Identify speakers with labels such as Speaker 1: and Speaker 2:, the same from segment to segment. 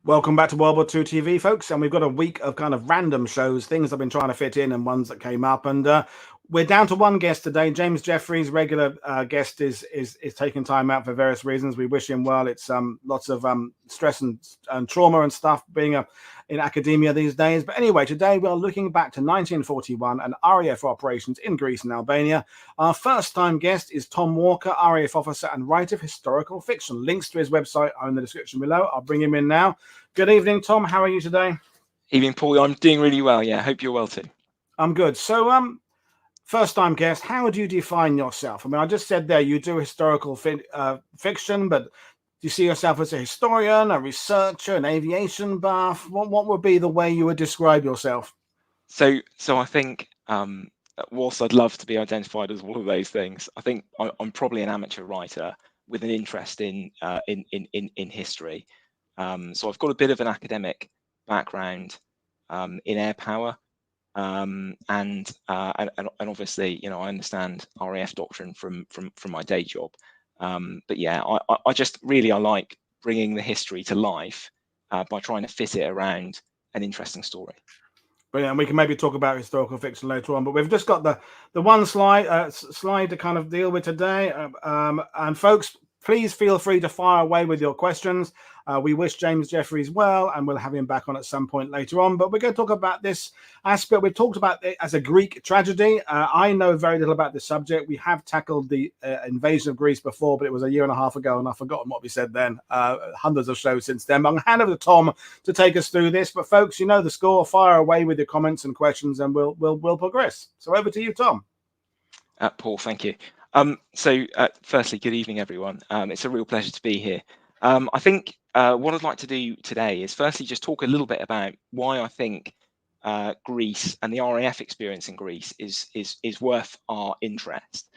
Speaker 1: Welcome back to WW2 TV, folks. And we've got a week of kind of random shows, things I've been trying to fit in and ones that came up. And we're down to one guest today. James Jeffries, regular guest, is taking time out for various reasons. We wish him well. It's lots of stress and trauma and stuff being in academia these days. But anyway, today we're looking back to 1941 and RAF operations in Greece and Albania. Our first time guest is Tom Walker, RAF officer and writer of historical fiction. Links to his website are in the description below. I'll bring him in now. Good evening, Tom. How are you today?
Speaker 2: Evening, Paul. I'm doing really well. Yeah, hope you're well too.
Speaker 1: I'm good. So, first time guest, how would you define yourself? I mean, I just said there you do historical fiction, but do you see yourself as a historian, a researcher, an aviation buff? What would be the way you would describe yourself?
Speaker 2: So I think whilst I'd love to be identified as all of those things, I think I'm probably an amateur writer with an interest in history. So I've got a bit of an academic background in air power, and obviously, you know, I understand RAF doctrine from my day job. But yeah, I like bringing the history to life by trying to fit it around an interesting story.
Speaker 1: Brilliant. We can maybe talk about historical fiction later on, but we've just got the one slide to kind of deal with today. And folks, please feel free to fire away with your questions. We wish James Jeffries well, and we'll have him back on at some point later on. But we're going to talk about this aspect. We've talked about it as a Greek tragedy. I know very little about this subject. We have tackled the invasion of Greece before, but it was a year and a half ago, and I've forgotten what we said then. Hundreds of shows since then. But I'm going to hand over to Tom to take us through this. But folks, you know the score. Fire away with your comments and questions, and we'll progress. So over to you, Tom.
Speaker 2: Paul, thank you. Firstly, good evening, everyone. It's a real pleasure to be here. I think what I'd like to do today is firstly just talk a little bit about why I think Greece and the RAF experience in Greece is worth our interest.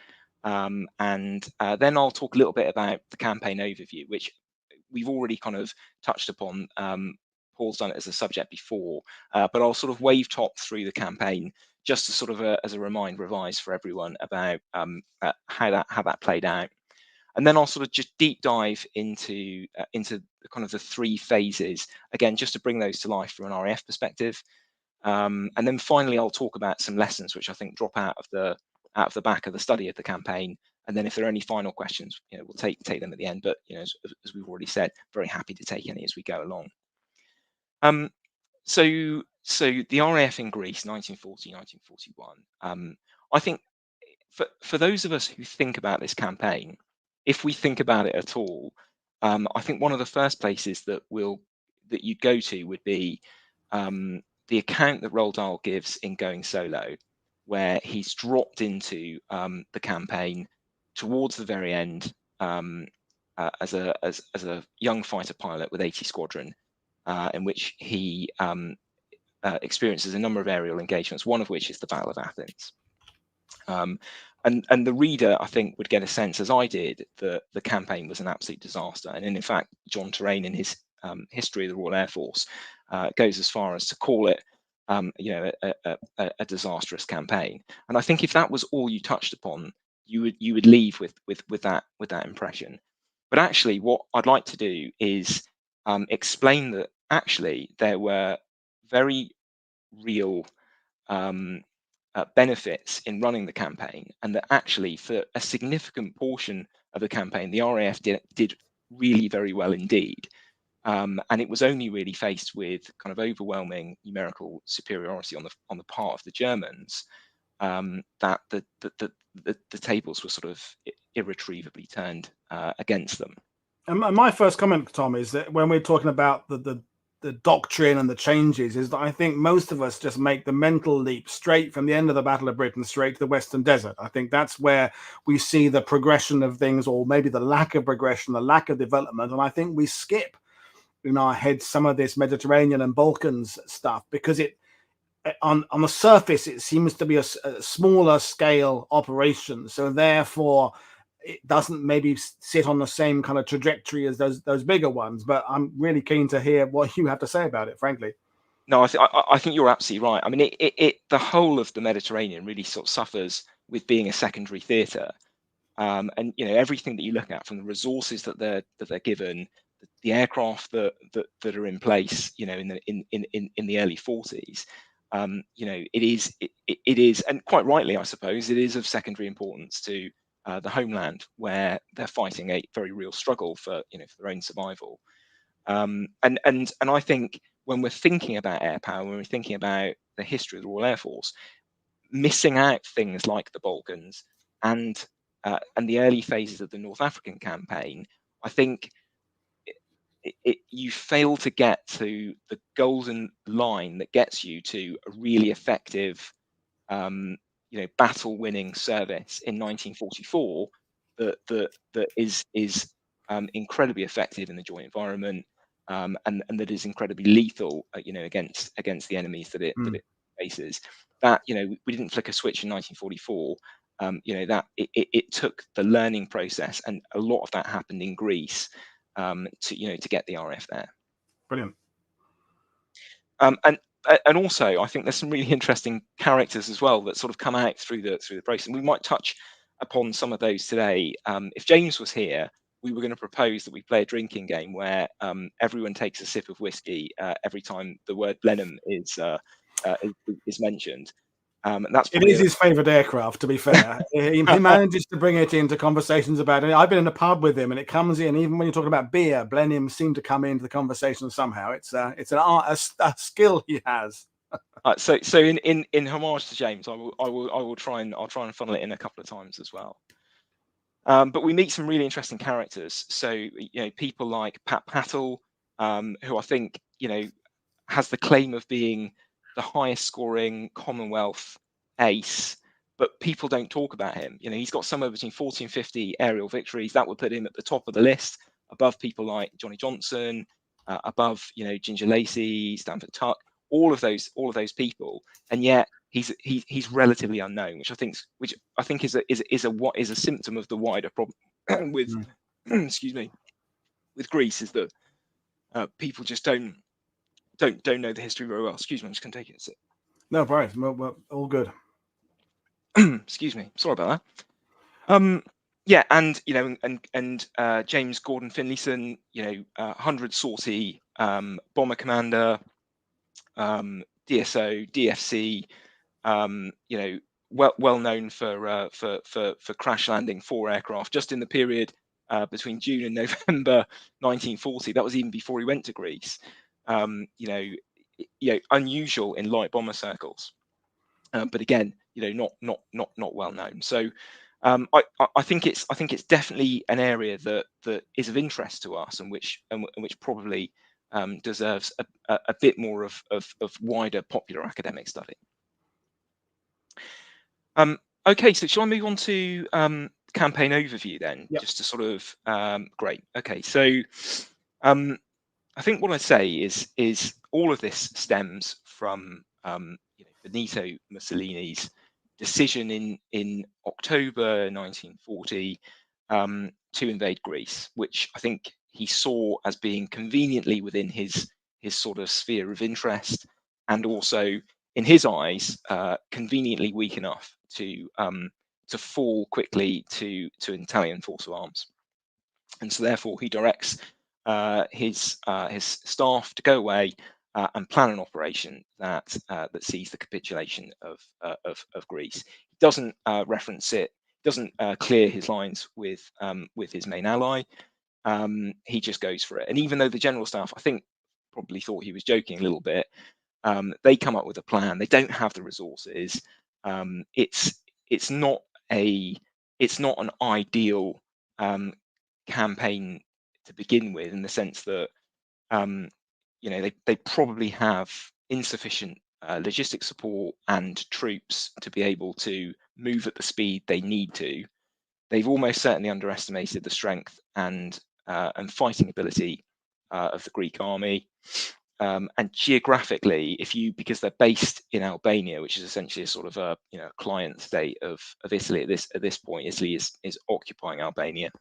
Speaker 2: And then I'll talk a little bit about the campaign overview, which we've already kind of touched upon. Paul's done it as a subject before, but I'll sort of wave top through the campaign just to sort of as a revise for everyone about how that played out. And then I'll sort of just deep dive into kind of the three phases, again, just to bring those to life from an RAF perspective. And then finally, I'll talk about some lessons which I think drop out of the back of the study of the campaign. And then if there are any final questions, you know, we'll take them at the end. But you know, as we've already said, very happy to take any as we go along. So the RAF in Greece, 1940, 1941. I think for those of us who think about this campaign, if we think about it at all, I think one of the first places that you'd go to would be the account that Roald Dahl gives in Going Solo, where he's dropped into the campaign towards the very end as a young fighter pilot with 80 Squadron, in which he experiences a number of aerial engagements, one of which is the Battle of Athens. And the reader, I think, would get a sense, as I did, that the campaign was an absolute disaster. And in fact, John Terraine, in his history of the Royal Air Force, goes as far as to call it, a disastrous campaign. And I think if that was all you touched upon, you would leave with that impression. But actually, what I'd like to do is explain that actually there were very real benefits in running the campaign, and that actually for a significant portion of the campaign, the RAF did really very well indeed. And it was only really faced with kind of overwhelming numerical superiority on the part of the Germans that the tables were sort of irretrievably turned against them.
Speaker 1: And my first comment, Tom, is that when we're talking about the doctrine and the changes, is that I think most of us just make the mental leap straight from the end of the Battle of Britain straight to the Western Desert. I think that's where we see the progression of things, or maybe the lack of progression, the lack of development. And I think we skip in our heads some of this Mediterranean and Balkans stuff because it on the surface it seems to be a smaller scale operation. So therefore it doesn't maybe sit on the same kind of trajectory as those bigger ones. But I'm really keen to hear what you have to say about it, frankly.
Speaker 2: No, I think you're absolutely right. I mean, the whole of the Mediterranean really sort of suffers with being a secondary theatre, and you know, everything that you look at, from the resources that they're given, the aircraft that are in place, you know, in the early 40s, you know, it is, and quite rightly, I suppose, it is of secondary importance to the homeland, where they're fighting a very real struggle for, you know, for their own survival. And I think when we're thinking about air power, when we're thinking about the history of the Royal Air Force, missing out things like the Balkans and the early phases of the North African campaign, I think you fail to get to the golden line that gets you to a really effective, you know, battle-winning service in 1944 that is incredibly effective in the joint environment, and that is incredibly lethal, you know, against the enemies that it faces. That, you know, we didn't flick a switch in 1944. You know, that it took the learning process, and a lot of that happened in Greece, to, you know, to get the RAF there.
Speaker 1: Brilliant.
Speaker 2: And also, I think there's some really interesting characters as well that sort of come out through the process. And we might touch upon some of those today. If James was here, we were going to propose that we play a drinking game where everyone takes a sip of whiskey every time the word Blenheim is mentioned. And that's
Speaker 1: it is his favourite aircraft, to be fair. he manages to bring it into conversations about it. I've been in a pub with him, and it comes in, even when you're talking about beer, Blenheim seem to come into the conversation somehow. It's an art, a skill he has.
Speaker 2: So in homage to James, I will try and funnel it in a couple of times as well. But we meet some really interesting characters. So, you know, people like Pat Pattle, who I think, you know, has the claim of being the highest scoring Commonwealth ace, but people don't talk about him. You know, he's got somewhere between 40 and 50 aerial victories. That would put him at the top of the list, above people like Johnny Johnson, above, you know, Ginger Lacey, Stanford Tuck, all of those people, and yet he's relatively unknown, which I think is a symptom of the wider problem with excuse me, with Greece, is that people just don't know the history very well. Excuse me, I'm just going to take it a sip.
Speaker 1: No, right, well, all good.
Speaker 2: Excuse me, sorry about that. Yeah, and, you know, and James Gordon Finlayson, you know, 100 sortie bomber commander, DSO, DFC, you know, well known for crash landing 4 aircraft just in the period between June and November 1940. That was even before he went to Greece. You know, unusual in light bomber circles, but again, you know, not well known. So I think it's definitely an area that is of interest to us, and which probably deserves a bit more of wider popular academic study. Okay, so shall I move on to campaign overview then?
Speaker 1: Yep.
Speaker 2: Just to sort of great. Okay, so I think what I say is all of this stems from you know, Benito Mussolini's decision in October 1940 to invade Greece, which I think he saw as being conveniently within his sort of sphere of interest, and also, in his eyes, conveniently weak enough to fall quickly to an Italian force of arms. And so therefore he directs his staff to go away and plan an operation that sees the capitulation of Greece. He doesn't reference it, doesn't clear his lines with his main ally. He just goes for it. And even though the general staff, I think, probably thought he was joking a little bit, they come up with a plan. They don't have the resources. It's not an ideal campaign to begin with, in the sense that you know, they probably have insufficient logistic support and troops to be able to move at the speed they need to. They've almost certainly underestimated the strength and fighting ability of the Greek army. And geographically, because they're based in Albania, which is essentially a sort of a, you know, client state of Italy at this point. Italy is occupying Albania.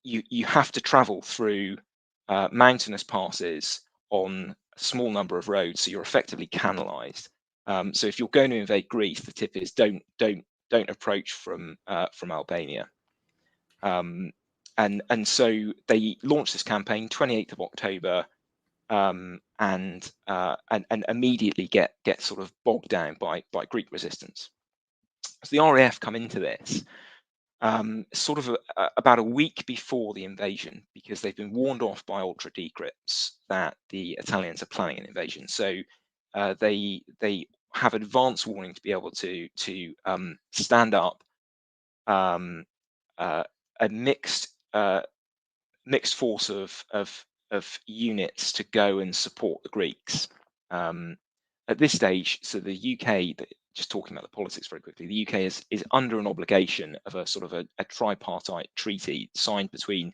Speaker 2: You have to travel through mountainous passes on a small number of roads, so you're effectively canalized. So if you're going to invade Greece, the tip is don't approach from Albania. and so they launched this campaign 28th of October, and immediately get sort of bogged down by Greek resistance. So the RAF come into this sort of about a week before the invasion, because they've been warned off by ultra decrypts that the Italians are planning an invasion. So they have advance warning to be able to stand up a mixed force of units to go and support the Greeks. At this stage, so the UK, just talking about the politics very quickly, the UK is under an obligation of a sort of a tripartite treaty signed between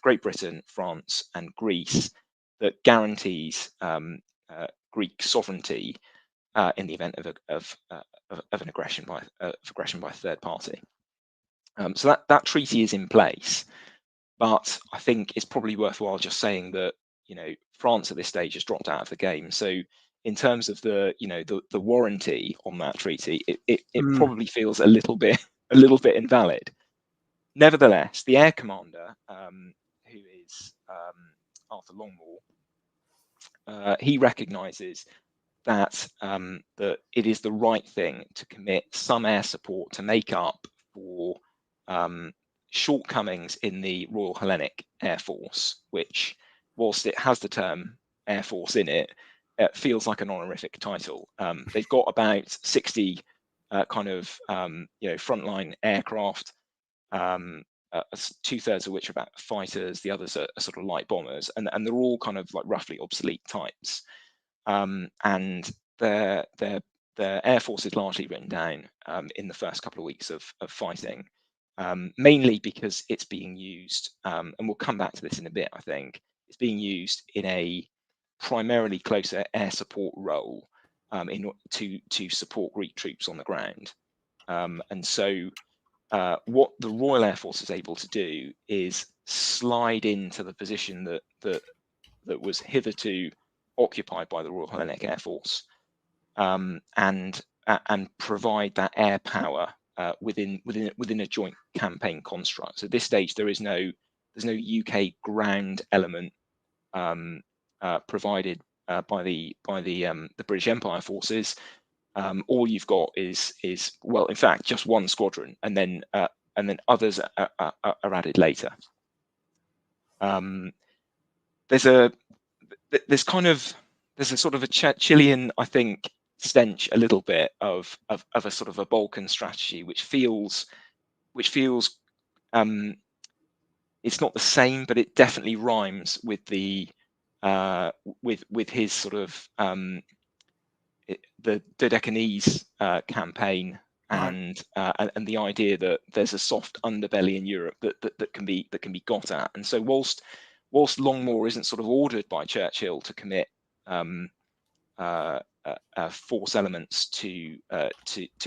Speaker 2: Great Britain, France, and Greece that guarantees Greek sovereignty in the event of an aggression by a third party. So that treaty is in place, but I think it's probably worthwhile just saying that, you know, France at this stage has dropped out of the game. So in terms of the warranty on that treaty, it probably feels a little bit invalid. Nevertheless, the air commander, who is Arthur Longmore, he recognises that that it is the right thing to commit some air support to make up for shortcomings in the Royal Hellenic Air Force, which, whilst it has the term Air Force in it, it feels like an honorific title. They've got about 60 kind of frontline aircraft, 2/3 of which are about fighters, the others are sort of light bombers, and they're all kind of like roughly obsolete types. And their air force is largely written down in the first couple of weeks of fighting, mainly because it's being used, and we'll come back to this in a bit, I think, it's being used in a primarily closer air support role to support Greek troops on the ground. And so what the Royal Air Force is able to do is slide into the position that was hitherto occupied by the Royal Hellenic Air Force, and provide that air power within a joint campaign construct. So at this stage, there's no UK ground element provided by the British Empire forces. All you've got is well, in fact, just one squadron, and then others are added later. There's a sort of a Chilean, I think, stench a little bit of a sort of a Balkan strategy, which feels it's not the same, but it definitely rhymes with the with his sort of the Dodecanese campaign, and the idea that there's a soft underbelly in Europe that can be got at. And so whilst Longmore isn't sort of ordered by Churchill to commit force elements to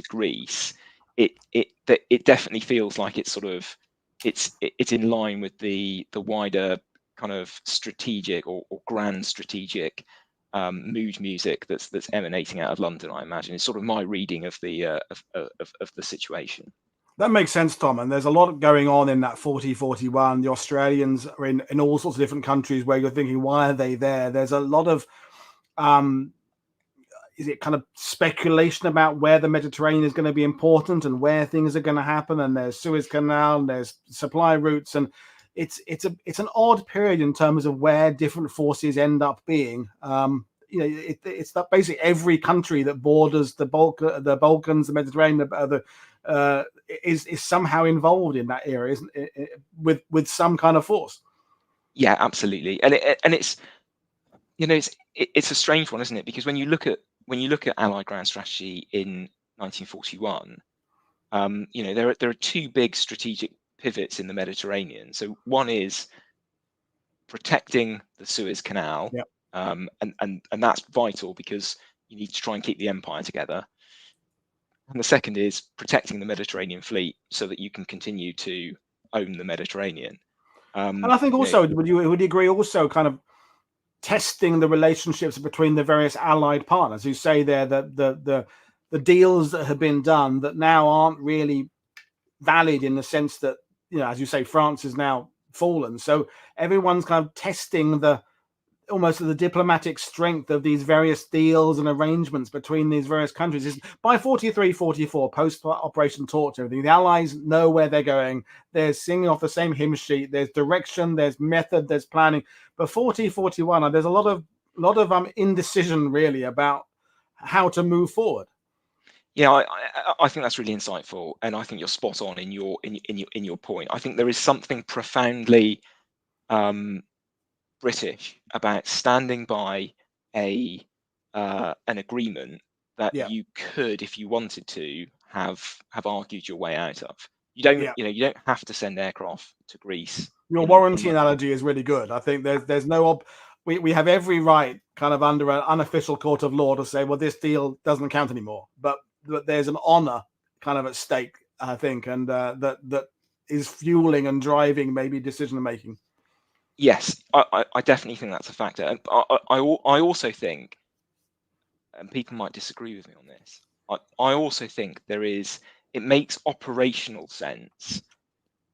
Speaker 2: Greece, it definitely feels like it's sort of it's in line with the wider kind of strategic or grand strategic mood music that's emanating out of London. I imagine it's sort of my reading of the situation.
Speaker 1: That makes sense, Tom. And there's a lot going on in that 40-41. The Australians are in all sorts of different countries where you're thinking, why are they there? There's a lot of is it kind of speculation about where the Mediterranean is going to be important and where things are going to happen? And there's Suez Canal, and there's supply routes, and it's an odd period in terms of where different forces end up being. It's that basically every country that borders the Balkans, the Mediterranean, is somehow involved in that area, isn't it? With some kind of force.
Speaker 2: Yeah, absolutely, and it's it's a strange one, isn't it? Because when you look at Allied ground strategy in 1941, there are two big strategic pivots in the Mediterranean. So one is protecting the Suez Canal,
Speaker 1: yep.
Speaker 2: And that's vital because you need to try and keep the empire together. And the second is protecting the Mediterranean fleet so that you can continue to own the Mediterranean.
Speaker 1: And I think also, would you agree, also kind of testing the relationships between the various Allied partners who say there that the deals that have been done that now aren't really valid, in the sense that as you say, France is now fallen. So everyone's kind of testing almost the diplomatic strength of these various deals and arrangements between these various countries. By 43, 44, post-Operation Torch, everything, the Allies know where they're going. They're singing off the same hymn sheet. There's direction, there's method, there's planning. But 40, 41, there's a lot of indecision really about how to move forward.
Speaker 2: Yeah, I think that's really insightful, and I think you're spot on in your point. I think there is something profoundly British about standing by an agreement that you could, if you wanted to, have argued your way out of. You don't have to send aircraft to Greece.
Speaker 1: Your warranty analogy is really good. I think there's no we have every right, kind of under an unofficial court of law, to say, well, this deal doesn't count anymore. But there's an honor kind of at stake, I think, and that is fueling and driving maybe decision making.
Speaker 2: Yes, I definitely think that's a factor. And I also think, and people might disagree with me on this, I also think it makes operational sense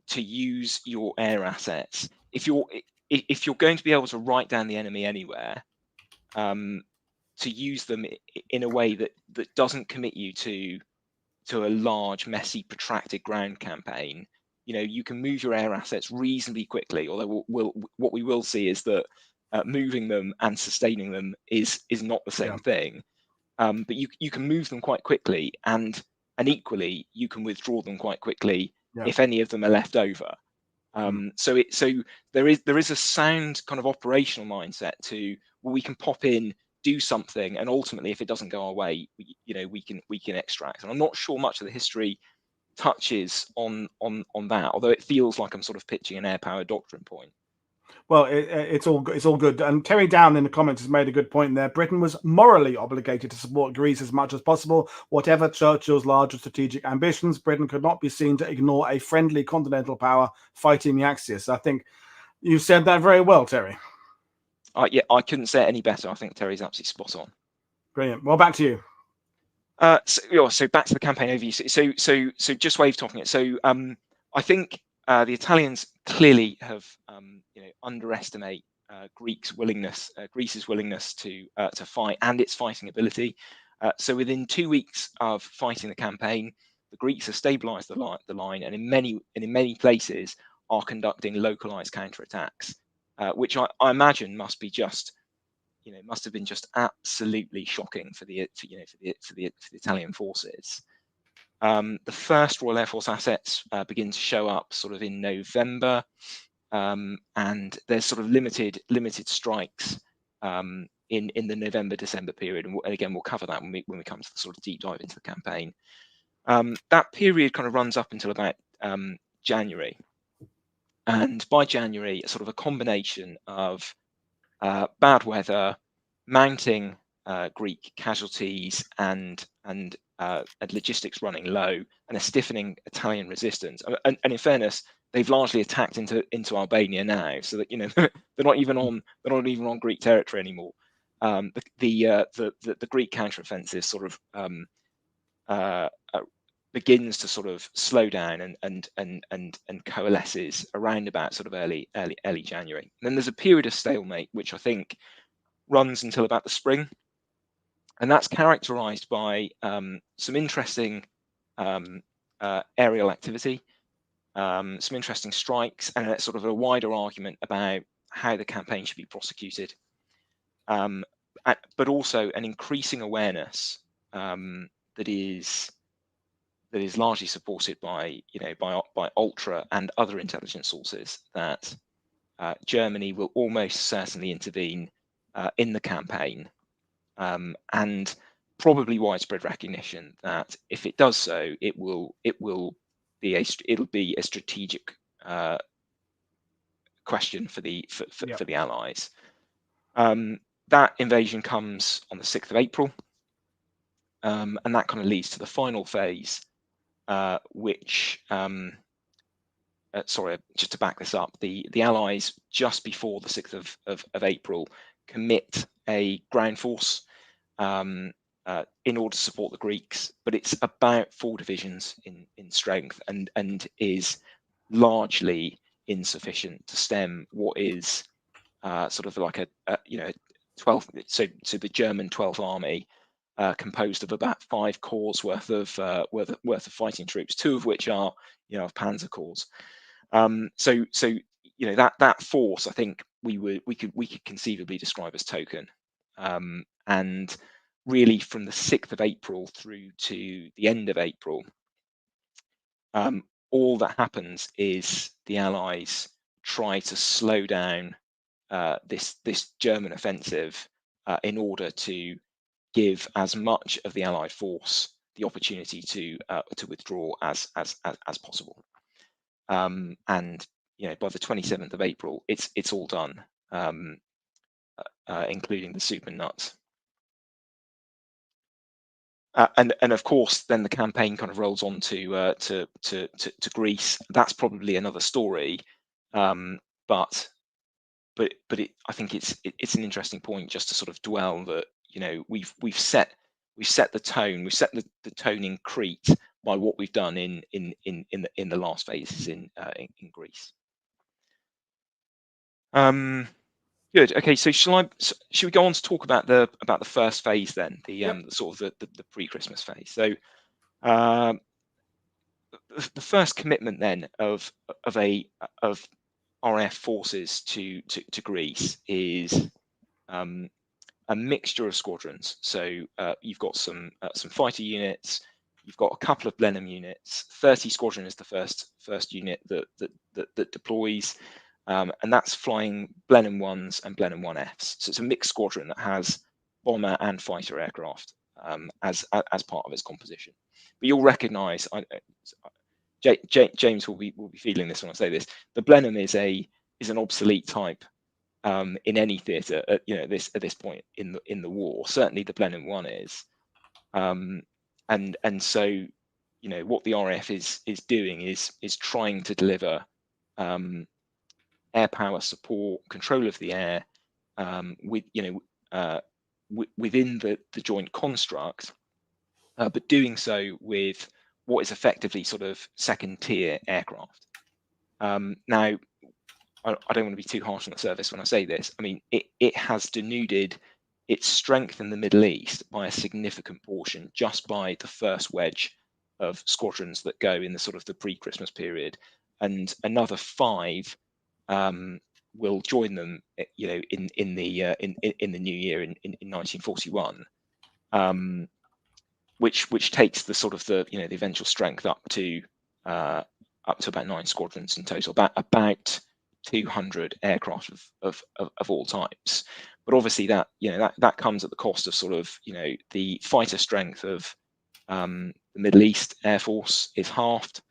Speaker 2: to use your air assets. If you're going to be able to write down the enemy anywhere, to use them in a way that doesn't commit you to a large, messy, protracted ground campaign, you can move your air assets reasonably quickly. Although what we will see is that moving them and sustaining them is not the same thing. But you can move them quite quickly, and equally you can withdraw them quite quickly if any of them are left over. So there is a sound kind of operational mindset to, well, we can pop in, do something, and ultimately, if it doesn't go our way, we can extract. And I'm not sure much of the history touches on that, although it feels like I'm sort of pitching an air power doctrine point.
Speaker 1: Well, it's all good. And Terry Down in the comments has made a good point there. Britain was morally obligated to support Greece as much as possible. Whatever Churchill's larger strategic ambitions, Britain could not be seen to ignore a friendly continental power fighting the Axis. I think you said that very well, Terry.
Speaker 2: Yeah, I couldn't say it any better. I think Terry's absolutely spot on.
Speaker 1: Brilliant. Well, back to you.
Speaker 2: So back to the campaign overview. So just wave topping it. So I think the Italians clearly have underestimate Greece's willingness to fight and its fighting ability. So within 2 weeks of fighting the campaign, the Greeks have stabilised the line, and in many places are conducting localised counterattacks, which I imagine must have been just absolutely shocking for the Italian forces. The first Royal Air Force assets begin to show up sort of in November, and there's sort of limited strikes in the November-December period, and again we'll cover that when we come to the sort of deep dive into the campaign. That period kind of runs up until about January, and by January, sort of a combination of bad weather, mounting Greek casualties, and logistics running low, and a stiffening Italian resistance. And in fairness, they've largely attacked into Albania now, so that they're not even on Greek territory anymore. The Greek counteroffensive sort of begins to sort of slow down and coalesces around about sort of early January. And then there's a period of stalemate, which I think runs until about the spring, and that's characterized by some interesting aerial activity, some interesting strikes, and sort of a wider argument about how the campaign should be prosecuted, but also an increasing awareness that is largely supported by Ultra and other intelligence sources that Germany will almost certainly intervene in the campaign, and probably widespread recognition that if it does so, it'll be a strategic question for the Allies. That invasion comes on the 6th of April, and that kind of leads to the final phase, which sorry, just to back this up, the Allies just before the 6th of April commit a ground force in order to support the Greeks, but it's about 4 divisions in strength, and is largely insufficient to stem what is sort of like a 12th, so the German 12th Army, composed of about 5 corps worth of fighting troops, 2 of which are Panzer corps. So that force, I think we could conceivably describe as token, and really from the 6th of April through to the end of April, all that happens is the Allies try to slow down this German offensive in order to give as much of the Allied force the opportunity to withdraw as possible. And by the 27th of April, it's all done, including the super nuts. And of course, then the campaign kind of rolls on to Greece. That's probably another story, but I think it's an interesting point just to sort of dwell that we've set the tone, we've set the tone in Crete by what we've done in the last phases in Greece. Good. Okay, so should we go on to talk about the first phase then, the sort of the pre-Christmas phase? So the first commitment then of RAF forces to Greece is a mixture of squadrons. So you've got some fighter units, you've got a couple of Blenheim units. 30 Squadron is the first unit that deploys. And that's flying Blenheim 1s and Blenheim 1Fs. So it's a mixed squadron that has bomber and fighter aircraft as part of its composition. But you'll recognise, James will be feeling this when I say this. The Blenheim is an obsolete type in any theatre at this point in the war. Certainly the Blenheim 1 is, and so what the RAF is doing is trying to deliver air power support, control of the air, within the joint construct, but doing so with what is effectively sort of second-tier aircraft. Now, I don't want to be too harsh on the service when I say this. I mean, it has denuded its strength in the Middle East by a significant portion just by the first wedge of squadrons that go in the sort of the pre-Christmas period, and another 5 will join them, in the new year in 1941, which takes the sort of the eventual strength up to about 9 squadrons in total, about 200 aircraft of all types. But obviously that comes at the cost of sort of the fighter strength of the Middle East Air Force is halved.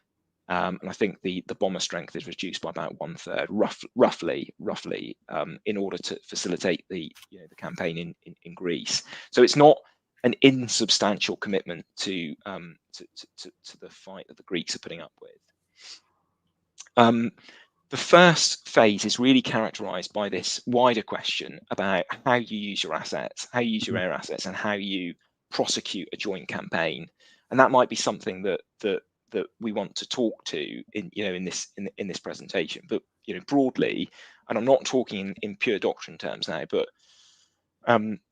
Speaker 2: And I think the bomber strength is reduced by about 1/3, roughly, in order to facilitate the campaign in Greece. So it's not an insubstantial commitment to the fight that the Greeks are putting up with. The first phase is really characterized by this wider question about how you use your assets, how you use your air assets, and how you prosecute a joint campaign. And that might be something that we want to talk to in this presentation. But broadly, and I'm not talking in pure doctrine terms now, but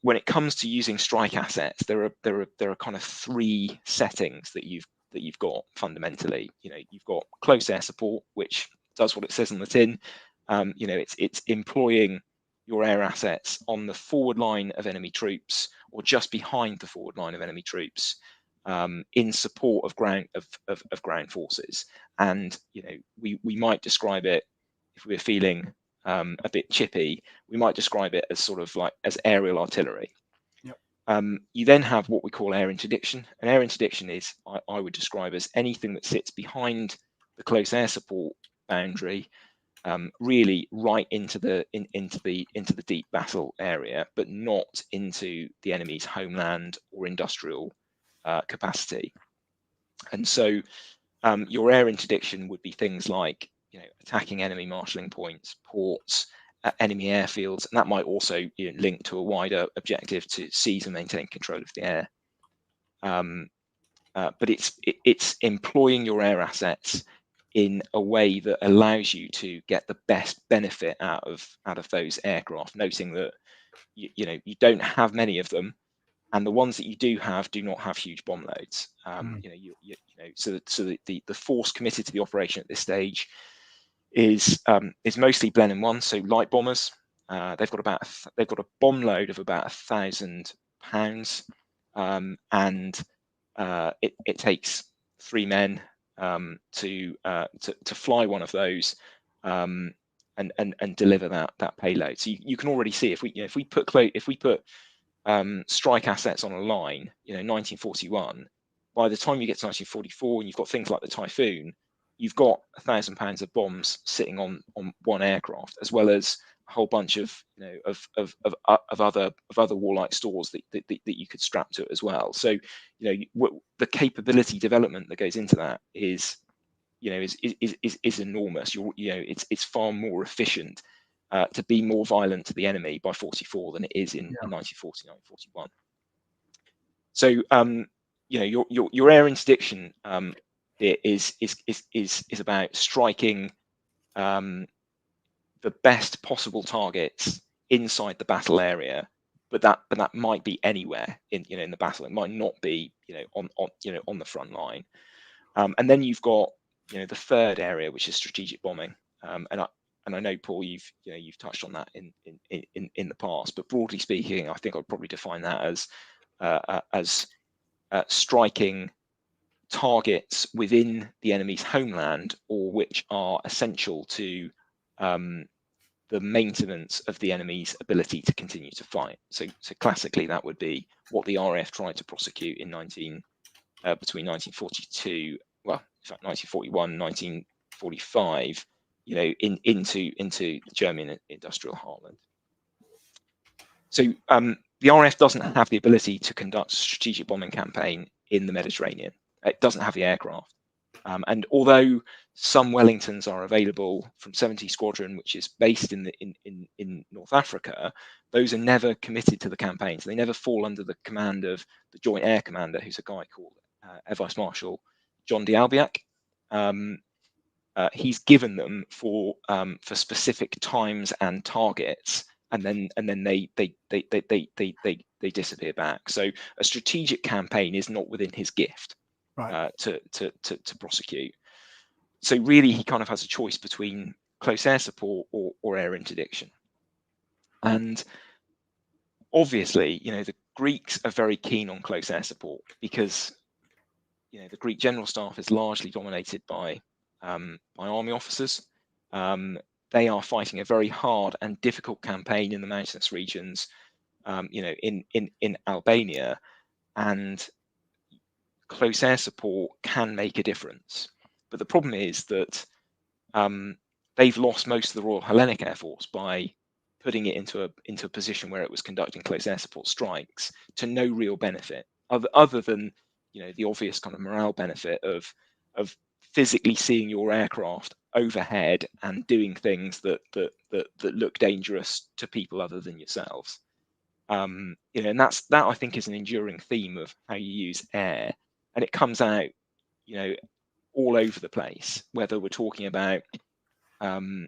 Speaker 2: when it comes to using strike assets, there are kind of 3 settings that you've got fundamentally. You've got close air support, which does what it says on the tin. It's employing your air assets on the forward line of enemy troops or just behind the forward line of enemy troops, in support of ground forces. And we might describe it, if we're feeling a bit chippy, we might describe it as sort of like as aerial artillery. Yep. You then have what we call air interdiction. And air interdiction is, I would describe as anything that sits behind the close air support boundary, really right into the deep battle area, but not into the enemy's homeland or industrial capacity. And so your air interdiction would be things like attacking enemy marshalling points, ports, enemy airfields, and that might also link to a wider objective to seize and maintain control of the air. But it's employing your air assets in a way that allows you to get the best benefit out of those aircraft, noting that you don't have many of them, and the ones that you do not have huge bomb loads. So the force committed to the operation at this stage is mostly Blenheim 1, so light bombers. They've got a bomb load of about 1,000 pounds, and it takes 3 men to fly one of those and deliver that payload. So you can already see if we put strike assets on a line, 1941. By the time you get to 1944, and you've got things like the Typhoon, you've got 1,000 pounds of bombs sitting on one aircraft, as well as a whole bunch of other warlike stores that you could strap to it as well. So the capability development that goes into that is enormous. It's far more efficient to be more violent to the enemy by 44 than it is in 1940, 1941. So your air interdiction is about striking the best possible targets inside the battle area, but that might be anywhere in the battle. It might not be on the front line. And then you've got the third area, which is strategic bombing. And I know, Paul, you've touched on that in the past, but broadly speaking, I think I'd probably define that as striking targets within the enemy's homeland, or which are essential to the maintenance of the enemy's ability to continue to fight. So classically, that would be what the RAF tried to prosecute in between 1942, well, in fact, 1941, 1945. Into the German industrial heartland. So the RAF doesn't have the ability to conduct a strategic bombing campaign in the Mediterranean. It doesn't have the aircraft. And although some Wellingtons are available from 70 Squadron, which is based in North Africa, those are never committed to the campaign. So they never fall under the command of the Joint Air Commander, who's a guy called Air Vice Marshal John Dibak. He's given them for specific times and targets, and then they disappear back. So a strategic campaign is not within his gift, right, to prosecute. So really, he kind of has a choice between close air support or air interdiction. And obviously, the Greeks are very keen on close air support because the Greek general staff is largely dominated by army officers. They are fighting a very hard and difficult campaign in the mountainous regions, in Albania, and close air support can make a difference. But the problem is that they've lost most of the Royal Hellenic Air Force by putting it into a position where it was conducting close air support strikes to no real benefit, other than the obvious kind of morale benefit of physically seeing your aircraft overhead and doing things that look dangerous to people other than yourselves. And that I think is an enduring theme of how you use air, and it comes out all over the place, whether we're talking about Dunkirk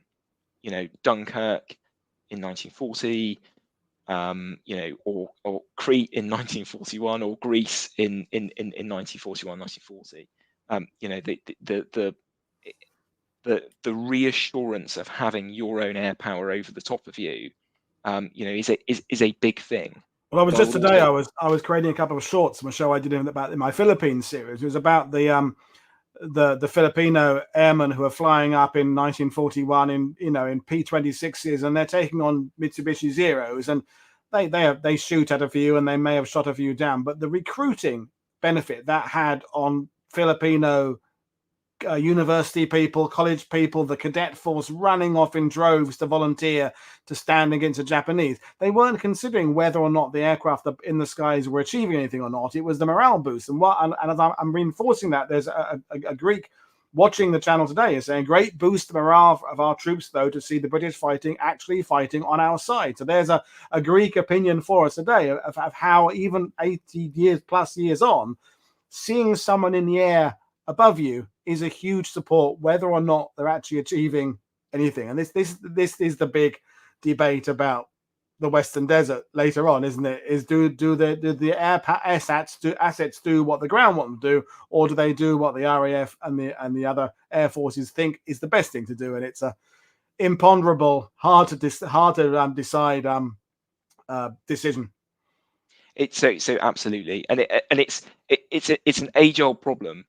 Speaker 2: in 1940, or Crete in 1941, or Greece in 1941, 1940. The reassurance of having your own air power over the top of you, is a big thing.
Speaker 1: Well, today I was creating a couple of shorts from a show I did in my Philippines series. It was about the Filipino airmen who are flying up in 1941 in P-26s, and they're taking on Mitsubishi Zeros, and they shoot at a few, and they may have shot a few down. But the recruiting benefit that had on Filipino university people, college people, the cadet force running off in droves to volunteer to stand against the Japanese. They weren't considering whether or not the aircraft in the skies were achieving anything or not. It was the morale boost. And as I'm reinforcing that, there's a Greek watching the channel today is saying, great boost the morale of our troops, though, to see the British actually fighting on our side. So there's a Greek opinion for us today of how even 80 years plus years on, seeing someone in the air above you is a huge support, whether or not they're actually achieving anything. And this is the big debate about the Western Desert later on, isn't it? Is do the assets do what the ground want them to do, or do they do what the RAF and the other air forces think is the best thing to do? And it's a imponderable, hard to decide decision.
Speaker 2: It's so absolutely, and it's an age-old problem,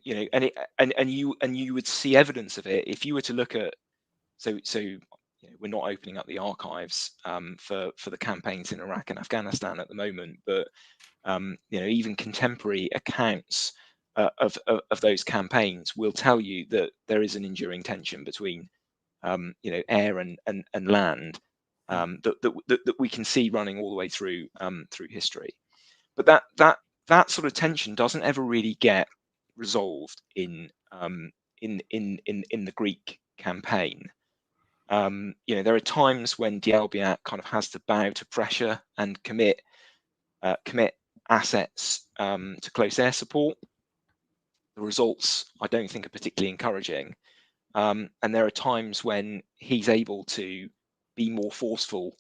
Speaker 2: you know, and you would see evidence of it if you were to look at you know, we're not opening up the archives for the campaigns in Iraq and Afghanistan at the moment, but you know, even contemporary accounts of those campaigns will tell you that there is an enduring tension between you know, air and land, that we can see running all the way through history. But that sort of tension doesn't ever really get resolved in the Greek campaign. You know, there are times when Dibak kind of has to bow to pressure and commit assets to close air support. The results, I don't think, are particularly encouraging. And there are times when he's able to be more forceful,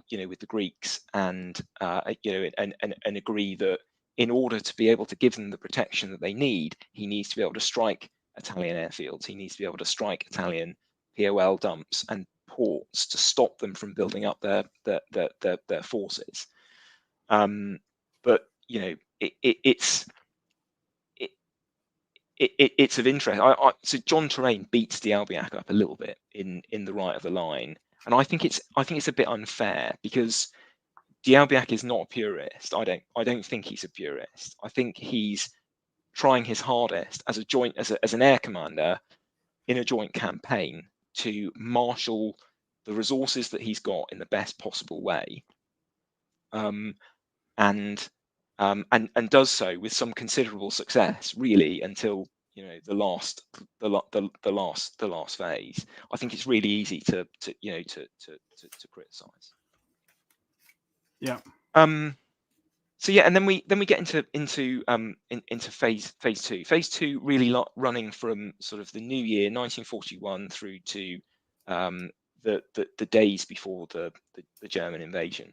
Speaker 2: you know, with the Greeks, and you know, and agree that in order to be able to give them the protection that they need, he needs to be able to strike Italian airfields. He needs to be able to strike Italian POL dumps and ports to stop them from building up their forces. But you know, it's of interest. So John Terrain beats Dibak up a little bit in the right of the line, and I think it's a bit unfair, because Dibak is not a purist. I don't think he's a purist. I think he's trying his hardest as an air commander in a joint campaign to marshal the resources that he's got in the best possible way, and does so with some considerable success, really, until you know the last phase. I think it's really easy to you know to criticize.
Speaker 1: Yeah.
Speaker 2: So yeah, and then we get into phase two. Phase two really running from sort of the new year 1941 through to the days before the German invasion.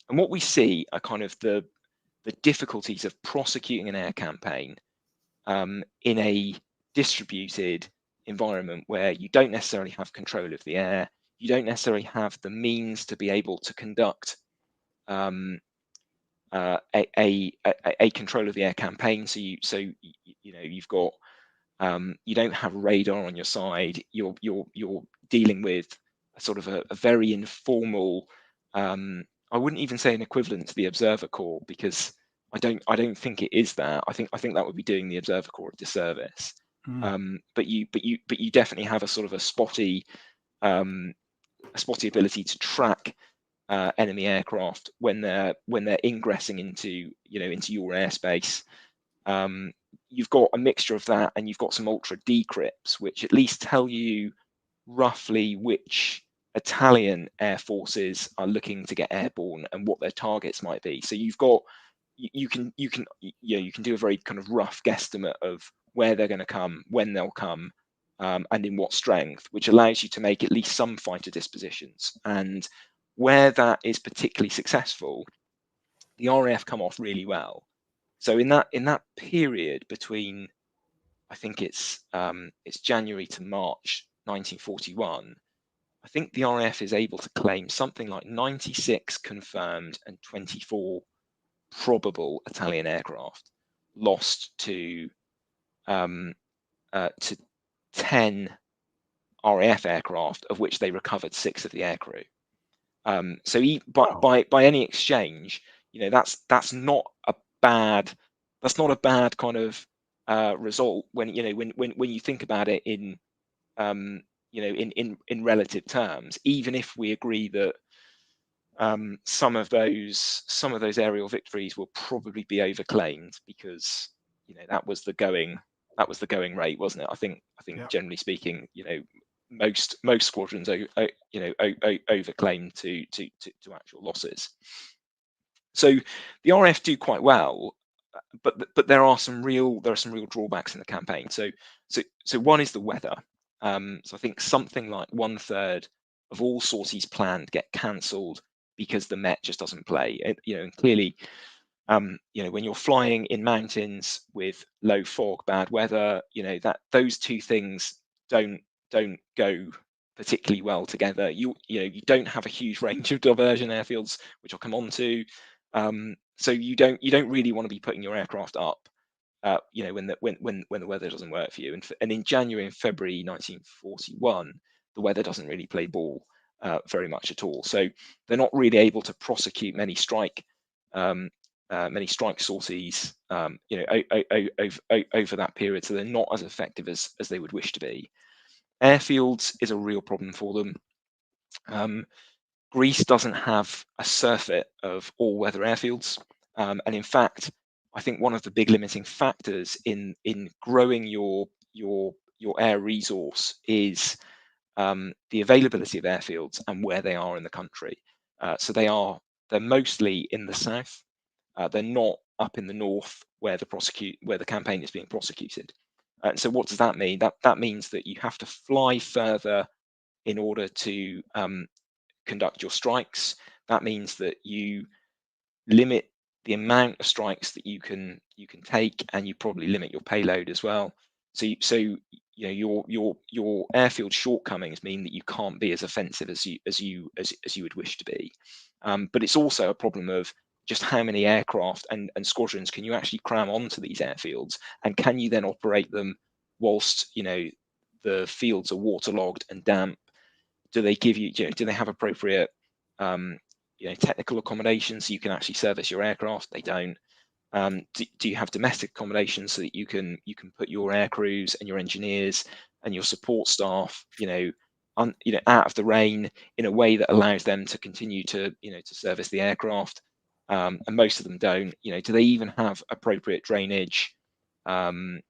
Speaker 2: And what we see are kind of the difficulties of prosecuting an air campaign in a distributed environment where you don't necessarily have control of the air, you don't necessarily have the means to be able to conduct a control of the air campaign. So you know, you've got you don't have radar on your side. You're dealing with a sort of a very informal. I wouldn't even say an equivalent to the Observer Corps, because I don't think it is that. I think that would be doing the Observer Corps a disservice. But you definitely have a sort of a spotty ability to track enemy aircraft when they're ingressing into your airspace. You've got a mixture of that, and you've got some ultra decrypts, which at least tell you roughly which Italian air forces are looking to get airborne and what their targets might be. So you've got you can do a very kind of rough guesstimate of where they're going to come, when they'll come, and in what strength, which allows you to make at least some fighter dispositions. And where that is particularly successful, the RAF come off really well. So in that period between, I think it's January to March 1941, I think the RAF is able to claim something like 96 confirmed and 24 probable Italian aircraft lost to 10 RAF aircraft, of which they recovered 6 of the aircrew. So by any exchange, you know, that's not a bad kind of result when you think about it in in relative terms. Even if we agree that some of those aerial victories will probably be overclaimed, because that was the going rate, wasn't it? I think generally speaking, most squadrons overclaim to actual losses. So the RAF do quite well but there are some real drawbacks in the campaign. So one is the weather. So I think something like 1/3 of all sorties planned get cancelled because the Met just doesn't play. And clearly, when you're flying in mountains with low fog, bad weather, that those two things don't go particularly well together. You don't have a huge range of diversion airfields, which I'll come on to. So you don't really want to be putting your aircraft up, when the weather doesn't work for you. And in January and February 1941, the weather doesn't really play ball very much at all. So they're not really able to prosecute many strike sorties, over that period. So they're not as effective as they would wish to be. Airfields is a real problem for them. Greece doesn't have a surfeit of all-weather airfields, and in fact, I think one of the big limiting factors in growing your air resource is the availability of airfields and where they are in the country. So they're mostly in the south. They're not up in the north where the campaign is being prosecuted. And so what does that mean? That means that you have to fly further in order to conduct your strikes. That means that you limit the amount of strikes that you can take, and you probably limit your payload as well. So your airfield shortcomings mean that you can't be as offensive as you would wish to be. But it's also a problem of just how many aircraft and squadrons can you actually cram onto these airfields, and can you then operate them whilst the fields are waterlogged and damp? Do they give you, do they have appropriate technical accommodation so you can actually service your aircraft? They don't. Do you have domestic accommodation so that you can put your air crews and your engineers and your support staff out of the rain in a way that allows them to continue to to service the aircraft? And most of them don't. Do they even have appropriate drainage? To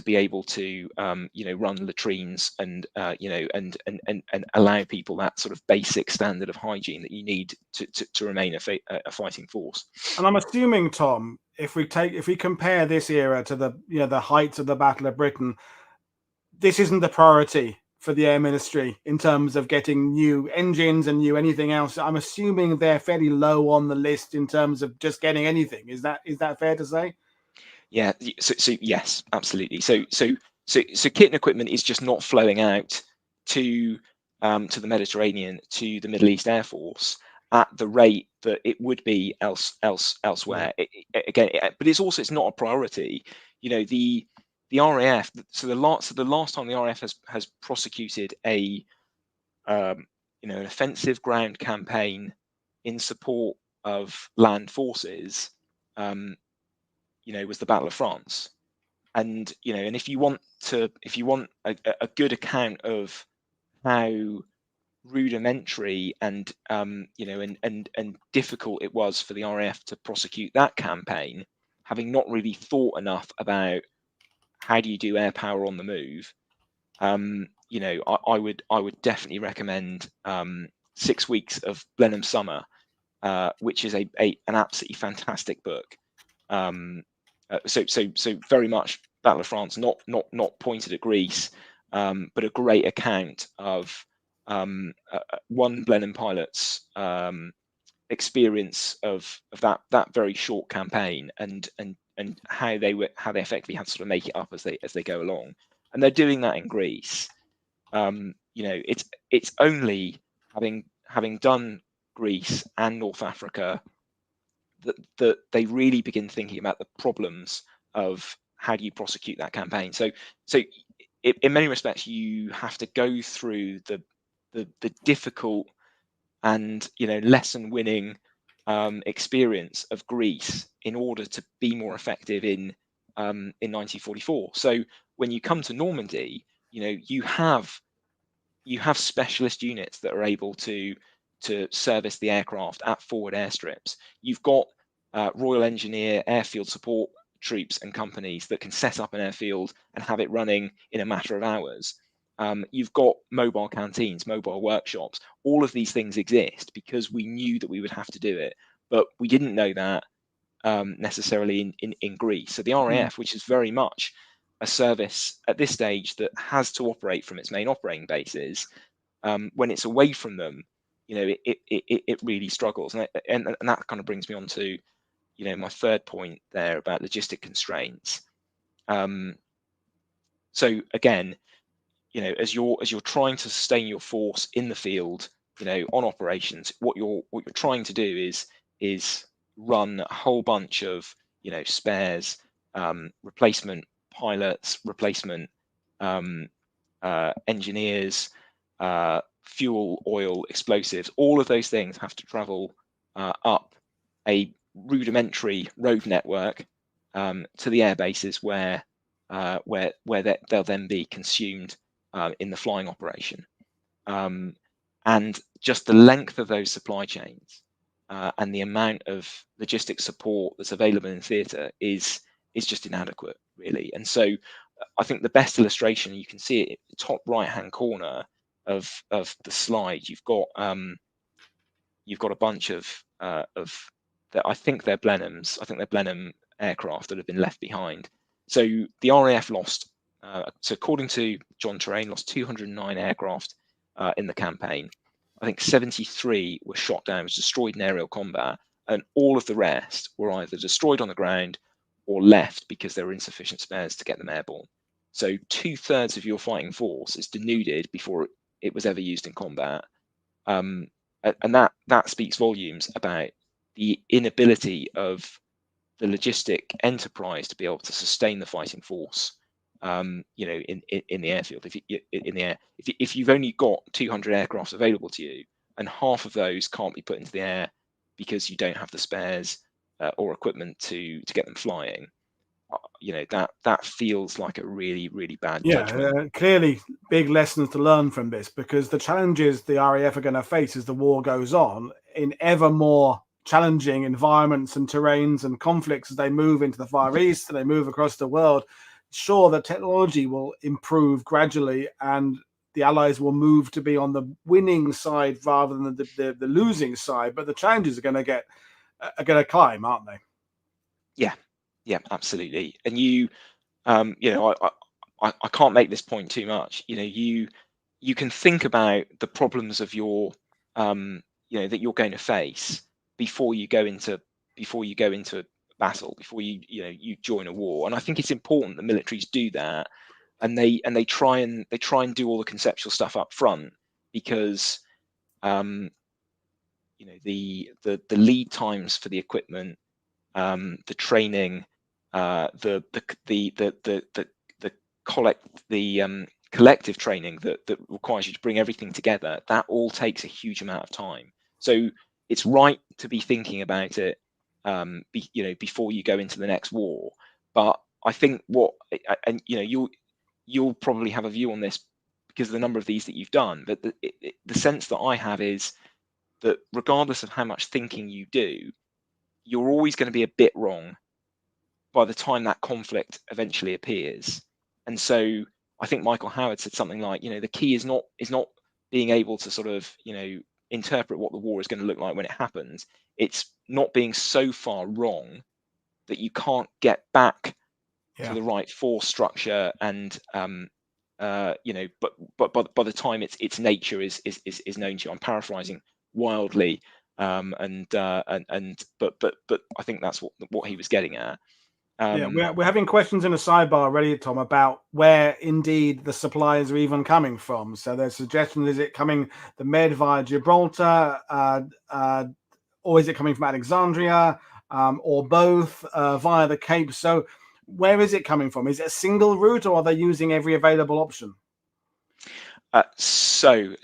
Speaker 2: be able to run latrines and and allow people that sort of basic standard of hygiene that you need to remain a fighting force.
Speaker 1: And I'm assuming, Tom, if we compare this era to the heights of the Battle of Britain, this isn't the priority for the Air Ministry in terms of getting new engines and new anything else. I'm assuming they're fairly low on the list in terms of just getting anything. Is that fair to say?
Speaker 2: Yeah. So yes, absolutely. So kit and equipment is just not flowing out to the Mediterranean, to the Middle East Air Force at the rate that it would be elsewhere. But it's not a priority. The RAF. So the last time the RAF has prosecuted an offensive ground campaign in support of land forces, was the Battle of France. And if you want a good account of how rudimentary and difficult it was for the RAF to prosecute that campaign, having not really thought enough about how do you do air power on the move, I would definitely recommend 6 Weeks of Blenheim Summer, which is an absolutely fantastic book. So very much Battle of France, not pointed at Greece, but a great account of one Blenheim pilot's experience of that very short campaign, and how they effectively had to sort of make it up as they go along. And they're doing that in Greece. It's only having done Greece and North Africa that they really begin thinking about the problems of how do you prosecute that campaign. So in many respects, you have to go through the difficult and lesson winning experience of Greece in order to be more effective in 1944. So when you come to Normandy, you have specialist units that are able to service the aircraft at forward airstrips. You've got Royal Engineer airfield support troops and companies that can set up an airfield and have it running in a matter of hours. You've got mobile canteens, mobile workshops. All of these things exist because we knew that we would have to do it, but we didn't know that necessarily in Greece. So the RAF, which is very much a service at this stage that has to operate from its main operating bases, when it's away from them, it really struggles. And that kind of brings me on to, my third point there about logistic constraints. So again, as you're trying to sustain your force in the field, on operations, what you're trying to do is run a whole bunch of spares, replacement pilots, replacement engineers, fuel, oil, explosives. All of those things have to travel up a rudimentary road network to the air bases where they'll then be consumed in the flying operation. And just the length of those supply chains and the amount of logistic support that's available in theatre is just inadequate, really. And so I think the best illustration, you can see it at the top right hand corner of the slide. You've got a bunch of I think they're Blenheims. I think they're Blenheim aircraft that have been left behind. So the RAF lost, so according to John Terrain, lost 209 aircraft in the campaign. I think 73 were shot down, was destroyed in aerial combat, and all of the rest were either destroyed on the ground or left because there were insufficient spares to get them airborne. So 2/3 of your fighting force is denuded before it was ever used in combat. And that speaks volumes about the inability of the logistic enterprise to be able to sustain the fighting force, in the airfield. If you've only got 200 aircraft available to you, and half of those can't be put into the air because you don't have the spares or equipment to get them flying, that feels like a really, really bad judgment.
Speaker 1: Clearly big lessons to learn from this, because the challenges the RAF are going to face as the war goes on in ever more challenging environments and terrains and conflicts as they move into the Far East and they move across the world. Sure, the technology will improve gradually and the Allies will move to be on the winning side rather than the losing side, but the challenges are going to climb, aren't they?
Speaker 2: Yeah, absolutely. And I can't make this point too much. You can think about the problems of your that you're going to face before you go into battle, before you join a war. And I think it's important that militaries do that, and they try and do all the conceptual stuff up front, because the lead times for the equipment, the training, the collective training that requires you to bring everything together, that all takes a huge amount of time. So it's right to be thinking about it, before you go into the next war. But I think you'll probably have a view on this because of the number of these that you've done. But the sense that I have is that regardless of how much thinking you do, you're always going to be a bit wrong by the time that conflict eventually appears. And so I think Michael Howard said something like, the key is not being able to sort of, interpret what the war is going to look like when it happens. It's not being so far wrong that you can't get back to the right force structure, and but by the time its nature is known to you. I'm paraphrasing wildly, but I think that's what he was getting at.
Speaker 1: We're having questions in a sidebar already, Tom, about where indeed the supplies are even coming from. So there's suggestions: is it coming the Med via Gibraltar, or is it coming from Alexandria, or both via the Cape? So where is it coming from? Is it a single route, or are they using every available option?
Speaker 2: So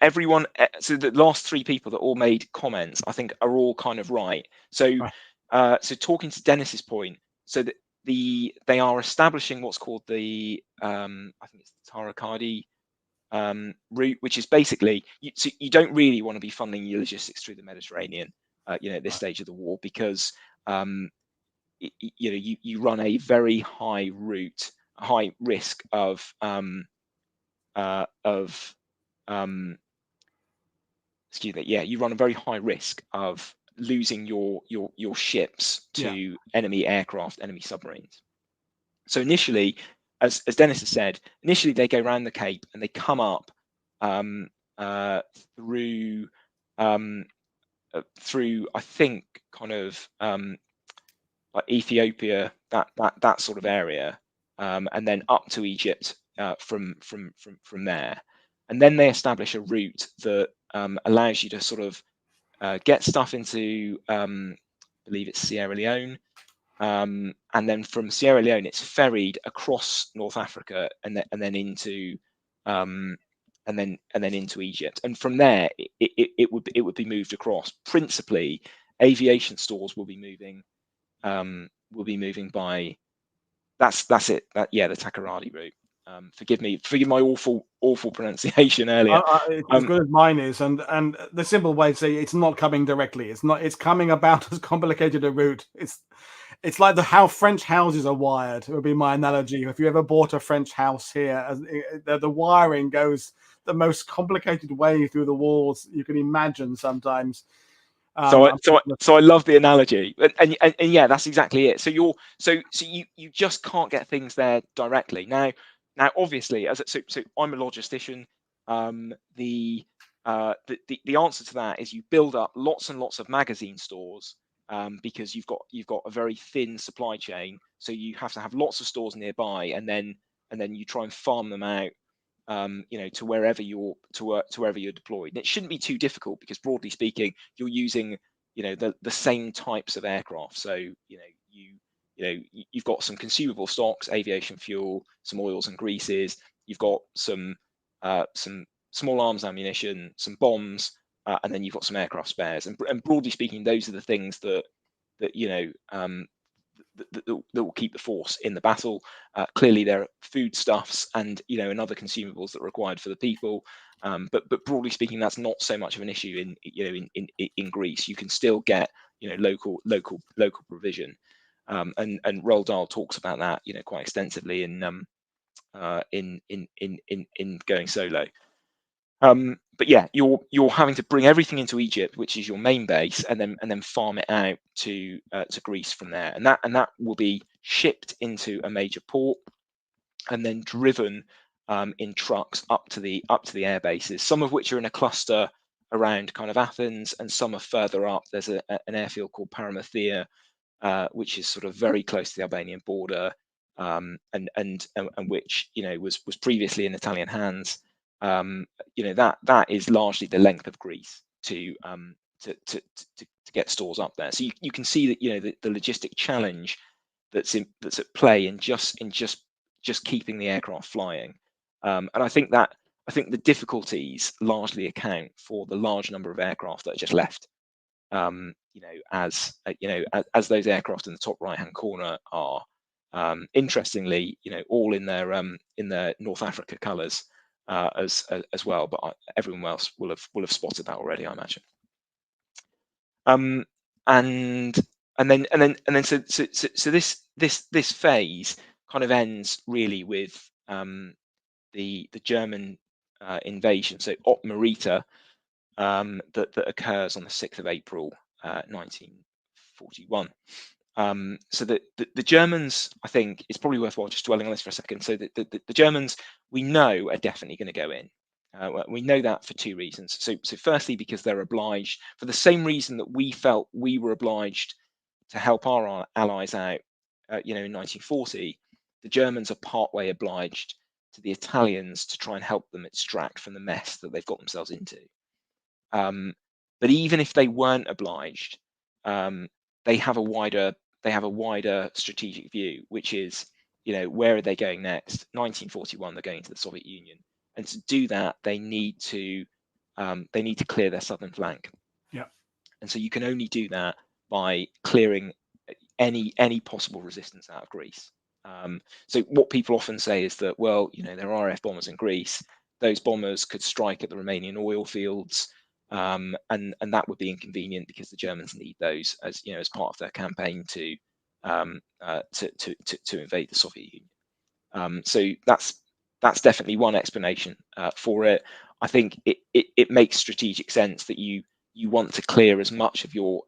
Speaker 2: everyone, so the last three people that all made comments, I think, are all kind of right. So talking to Dennis's point, so that they are establishing what's called the I think it's the Tarakadi route, which is basically you don't really want to be funding your logistics through the Mediterranean, at this stage of the war, because you run a very high risk of you run a very high risk of losing your ships to enemy aircraft, enemy submarines. So initially, as Dennis has said, initially they go around the Cape and they come up through I think kind of like Ethiopia, that sort of area, and then up to Egypt from there, and then they establish a route that allows you to sort of get stuff into, I believe it's Sierra Leone, and then from Sierra Leone it's ferried across North Africa and then into into Egypt, and from there it would be moved across. Principally, aviation stores will be moving by the Takoradi route. Forgive my awful pronunciation earlier.
Speaker 1: It's as good as mine is, and the simple way to say it's not coming directly. It's coming about as complicated a route. It's like how French houses are wired. It would be my analogy. If you ever bought a French house here, the wiring goes the most complicated way through the walls you can imagine sometimes.
Speaker 2: So I love the analogy, and yeah, that's exactly it. So you just can't get things there directly. Now obviously, so I'm a logistician. The answer to that is you build up lots and lots of magazine stores, because you've got a very thin supply chain. So you have to have lots of stores nearby, and then you try and farm them out, to wherever you're deployed. And it shouldn't be too difficult, because broadly speaking, you're using the same types of aircraft. So you've got some consumable stocks, aviation fuel, some oils and greases. You've got some small arms ammunition, some bombs, and then you've got some aircraft spares. And broadly speaking, those are the things that will keep the force in the battle. Clearly, there are foodstuffs and other consumables that are required for the people. But broadly speaking, that's not so much of an issue in Greece. You can still get local provision. And Roald Dahl talks about that quite extensively in Going Solo. But yeah, you're having to bring everything into Egypt, which is your main base, and then farm it out to Greece from there, and that will be shipped into a major port, and then driven in trucks up to the air bases, some of which are in a cluster around kind of Athens, and some are further up. There's an airfield called Parametheia, which is sort of very close to the Albanian border, and which was previously in Italian hands. That is largely the length of Greece to get stores up there. So you can see that the logistic challenge that's at play in just keeping the aircraft flying, and I think the difficulties largely account for the large number of aircraft that are just left. As those aircraft in the top right hand corner are, interestingly, all in their North Africa colours. As well, but everyone else will have spotted that already, I imagine. And then so this phase kind of ends really with the German invasion. So Op Marita, that occurs on the 6th of April 1941. So the Germans, I think it's probably worthwhile just dwelling on this for a second. So the Germans, we know, are definitely going to go in. We know that for two reasons. So firstly, because they're obliged, for the same reason that we felt we were obliged to help our allies out, in 1940, the Germans are partway obliged to the Italians to try and help them extract from the mess that they've got themselves into. But even if they weren't obliged, they have a wider strategic view, which is, where are they going next? 1941, they're going to the Soviet Union, and to do that, they need to clear their southern flank.
Speaker 1: Yeah,
Speaker 2: and so you can only do that by clearing any possible resistance out of Greece. So what people often say is that, well, there are RAF bombers in Greece. Those bombers could strike at the Romanian oil fields. And that would be inconvenient because the Germans need those as part of their campaign to invade the Soviet Union. So that's definitely one explanation for it. I think it makes strategic sense that you you want to clear as much of your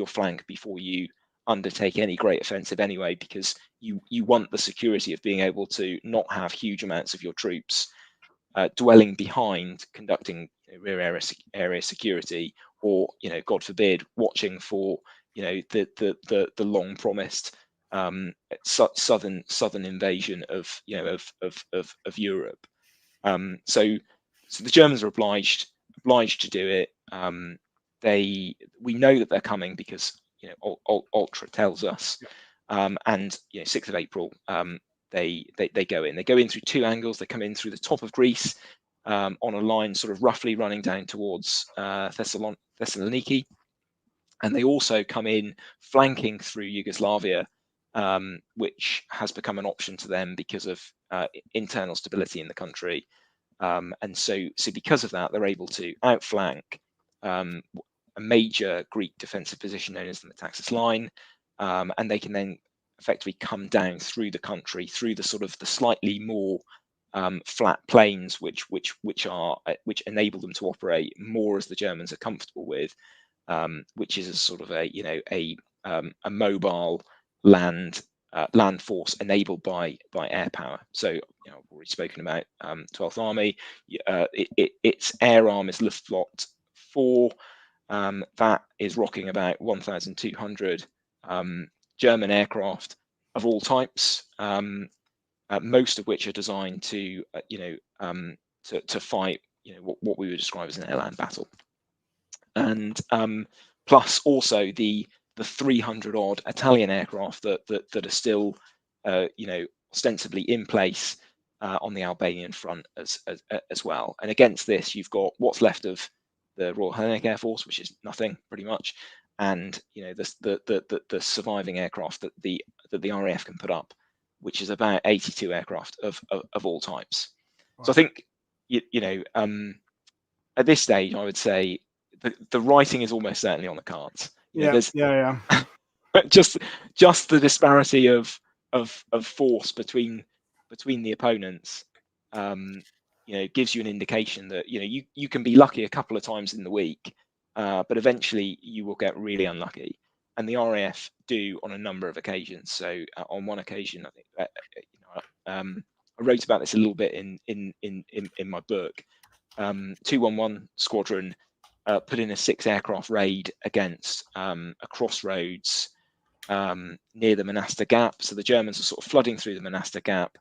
Speaker 2: flank before you undertake any great offensive anyway, because you want the security of being able to not have huge amounts of your troops dwelling behind, conducting rear area security, or God forbid, watching for the long promised southern invasion of Europe. So the Germans are obliged to do it. We know that they're coming because Ultra tells us, and 6th of April they go in. They go in through two angles. They come in through the top of Greece on a line sort of roughly running down towards Thessaloniki, and they also come in flanking through Yugoslavia, which has become an option to them because of internal stability in the country. And so because of that, they're able to outflank a major Greek defensive position known as the Metaxas Line, and they can then effectively come down through the country, through the sort of the slightly more flat plains, which enable them to operate more as the Germans are comfortable with, which is a sort of a mobile land force enabled by air power. So I've already spoken about 12th Army. Its air arm is Luftflotte 4. That is rocking about 1,200 German aircraft of all types, most of which are designed to fight what we would describe as an air-land battle, and plus also the 300 odd Italian aircraft that are still ostensibly in place on the Albanian front as well. And against this, you've got what's left of the Royal Hellenic Air Force, which is nothing pretty much, and the surviving aircraft that the RAF can put up, which is about 82 aircraft of all types. Wow. So I think at this stage, I would say the writing is almost certainly on the cards. Just the disparity of force between the opponents gives you an indication that you can be lucky a couple of times in the week, but eventually you will get really unlucky, and the RAF do on a number of occasions. So on one occasion, I think I wrote about this a little bit in my book. 211 Squadron put in a 6 aircraft raid against a crossroads near the Monasta Gap. So the Germans are sort of flooding through the Monasta Gap.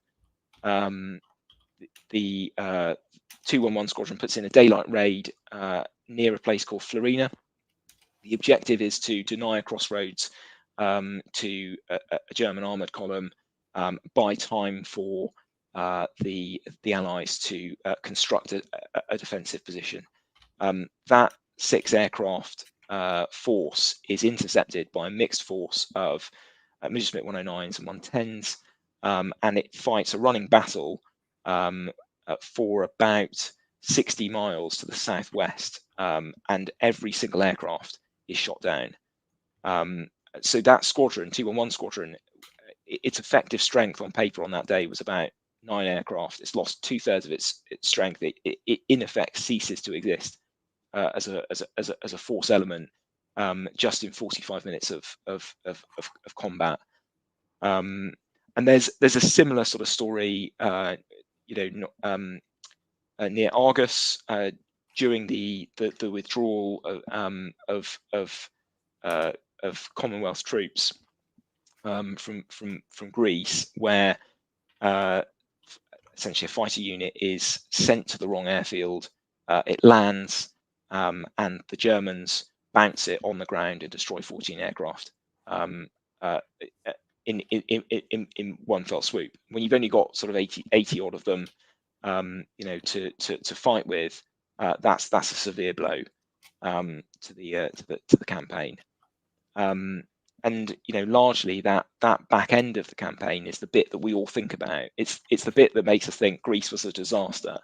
Speaker 2: The 211 Squadron puts in a daylight raid near a place called Florina. The objective is to deny a crossroads to a German armoured column, buy time for the Allies to construct a defensive position. That 6 aircraft force is intercepted by a mixed force of Messerschmitt 109s and 110s, and it fights a running battle for about 60 miles to the southwest, and every single aircraft is shot down. So that squadron, 211 Squadron, its effective strength on paper on that day was about 9 aircraft. It's lost 2/3 of its strength. It in effect ceases to exist as a force element just in 45 minutes of combat. And there's a similar sort of story, near Argos during the withdrawal of Commonwealth troops from Greece, where essentially a fighter unit is sent to the wrong airfield. It lands, and the Germans bounce it on the ground and destroy 14 aircraft in one fell swoop. When you've only got sort of 80 odd of them, to fight with, that's a severe blow to the campaign. And largely that back end of the campaign is the bit that we all think about. It's the bit that makes us think Greece was a disaster.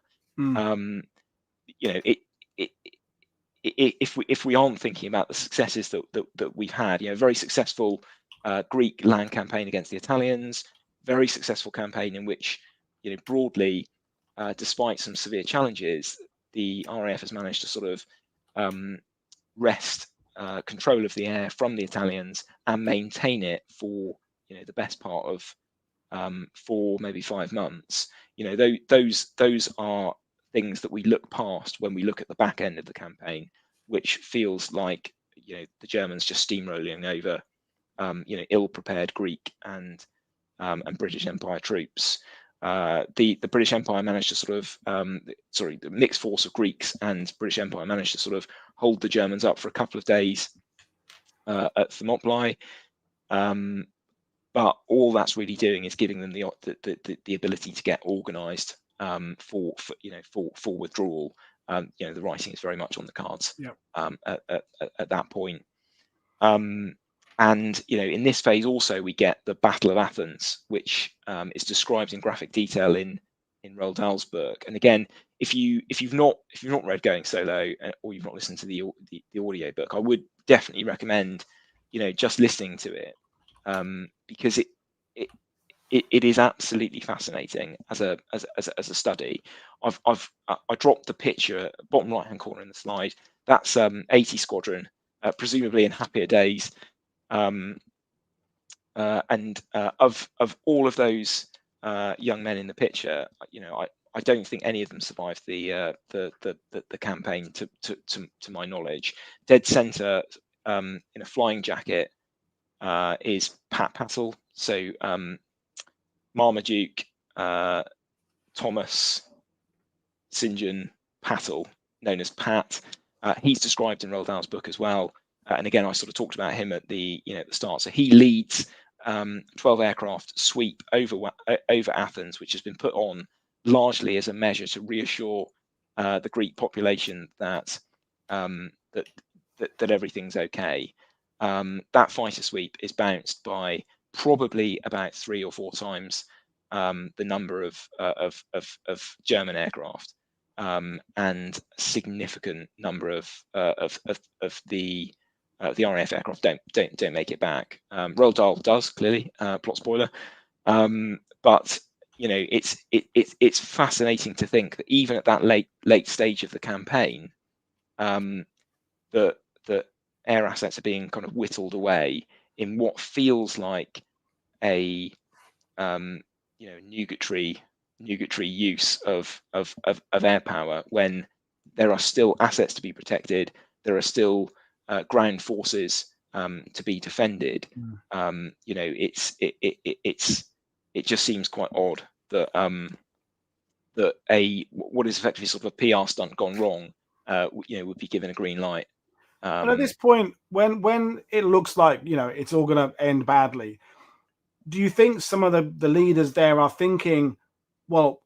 Speaker 2: If we aren't thinking about the successes that we've had, very successful Greek land campaign against the Italians, very successful campaign in which, broadly, despite some severe challenges, the RAF has managed to sort of wrest control of the air from the Italians and maintain it for the best part of 4, maybe 5 months. Those are things that we look past when we look at the back end of the campaign, which feels like the Germans just steamrolling over ill-prepared Greek and British Empire troops. The British Empire managed to sort of the mixed force of Greeks and British Empire managed to sort of hold the Germans up for a couple of days at Thermopylae. But all that's really doing is giving them the ability to get organised for withdrawal. The writing is very much on the cards.
Speaker 1: Yep.
Speaker 2: At that point. And in this phase also we get the Battle of Athens, which is described in graphic detail in Roald Dahl's book. And again, if you've not read Going Solo or you've not listened to the audio book, I would definitely recommend just listening to it. Because it is absolutely fascinating as a study. I dropped the picture bottom right hand corner in the slide. That's 80 Squadron, presumably in happier days. And of all of those young men in the picture, I don't think any of them survived the campaign to my knowledge. Dead center in a flying jacket is Pat Pattle. So Marmaduke, Thomas, St. John Pattle, known as Pat. He's described in Roald Dahl's book as well. And again, I sort of talked about him at the at the start. So he leads 12 aircraft sweep over Athens, which has been put on largely as a measure to reassure the Greek population that that everything's okay. That fighter sweep is bounced by probably about 3 or 4 times the number of German aircraft, and significant number of the RAF aircraft don't make it back. Roald Dahl does, clearly, plot spoiler, but it's fascinating to think that even at that late stage of the campaign, that air assets are being kind of whittled away in what feels like a nugatory use of air power, when there are still assets to be protected, there are still ground forces to be defended. It just seems quite odd that that what is effectively sort of a PR stunt gone wrong would be given a green light.
Speaker 1: But at this point, when it looks like it's all going to end badly, do you think some of the leaders there are thinking, well,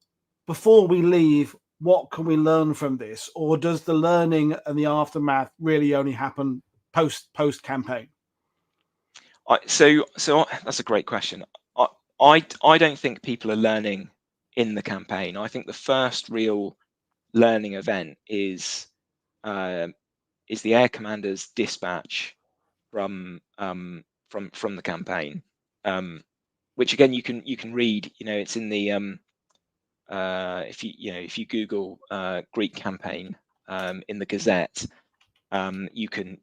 Speaker 1: before we leave, what can we learn from this? Or does the learning and the aftermath really only happen post campaign?
Speaker 2: So that's a great question. I don't think people are learning in the campaign. I think the first real learning event is the air commander's dispatch from the campaign, which again you can read. It's in the if you Google Greek campaign in the Gazette, you can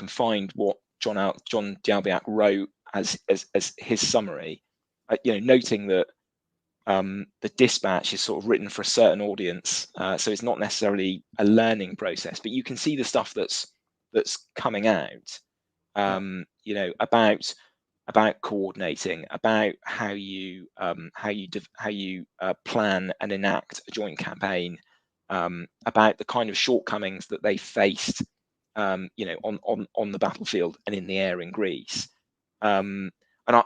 Speaker 2: find what John Drawbacks wrote as his summary, noting that the dispatch is sort of written for a certain audience, so it's not necessarily a learning process, but you can see the stuff that's coming out, about coordinating, about how you plan and enact a joint campaign, about the kind of shortcomings that they faced, on the battlefield and in the air in Greece. And I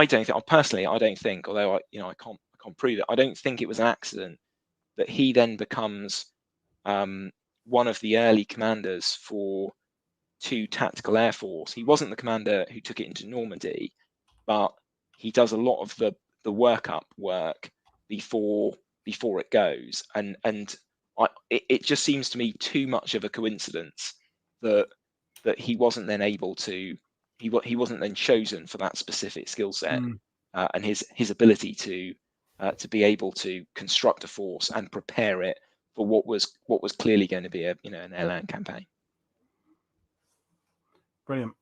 Speaker 2: don't think, personally, I don't think, although I can't prove it, I don't think it was an accident that he then becomes one of the early commanders for 2 Tactical Air Force. He wasn't the commander who took it into Normandy, but he does a lot of the workup work before it goes, and it just seems to me too much of a coincidence that he wasn't then able to he wasn't then chosen for that specific skill set, and his ability to be able to construct a force and prepare it for what was clearly going to be a an air-land campaign.
Speaker 1: Brilliant.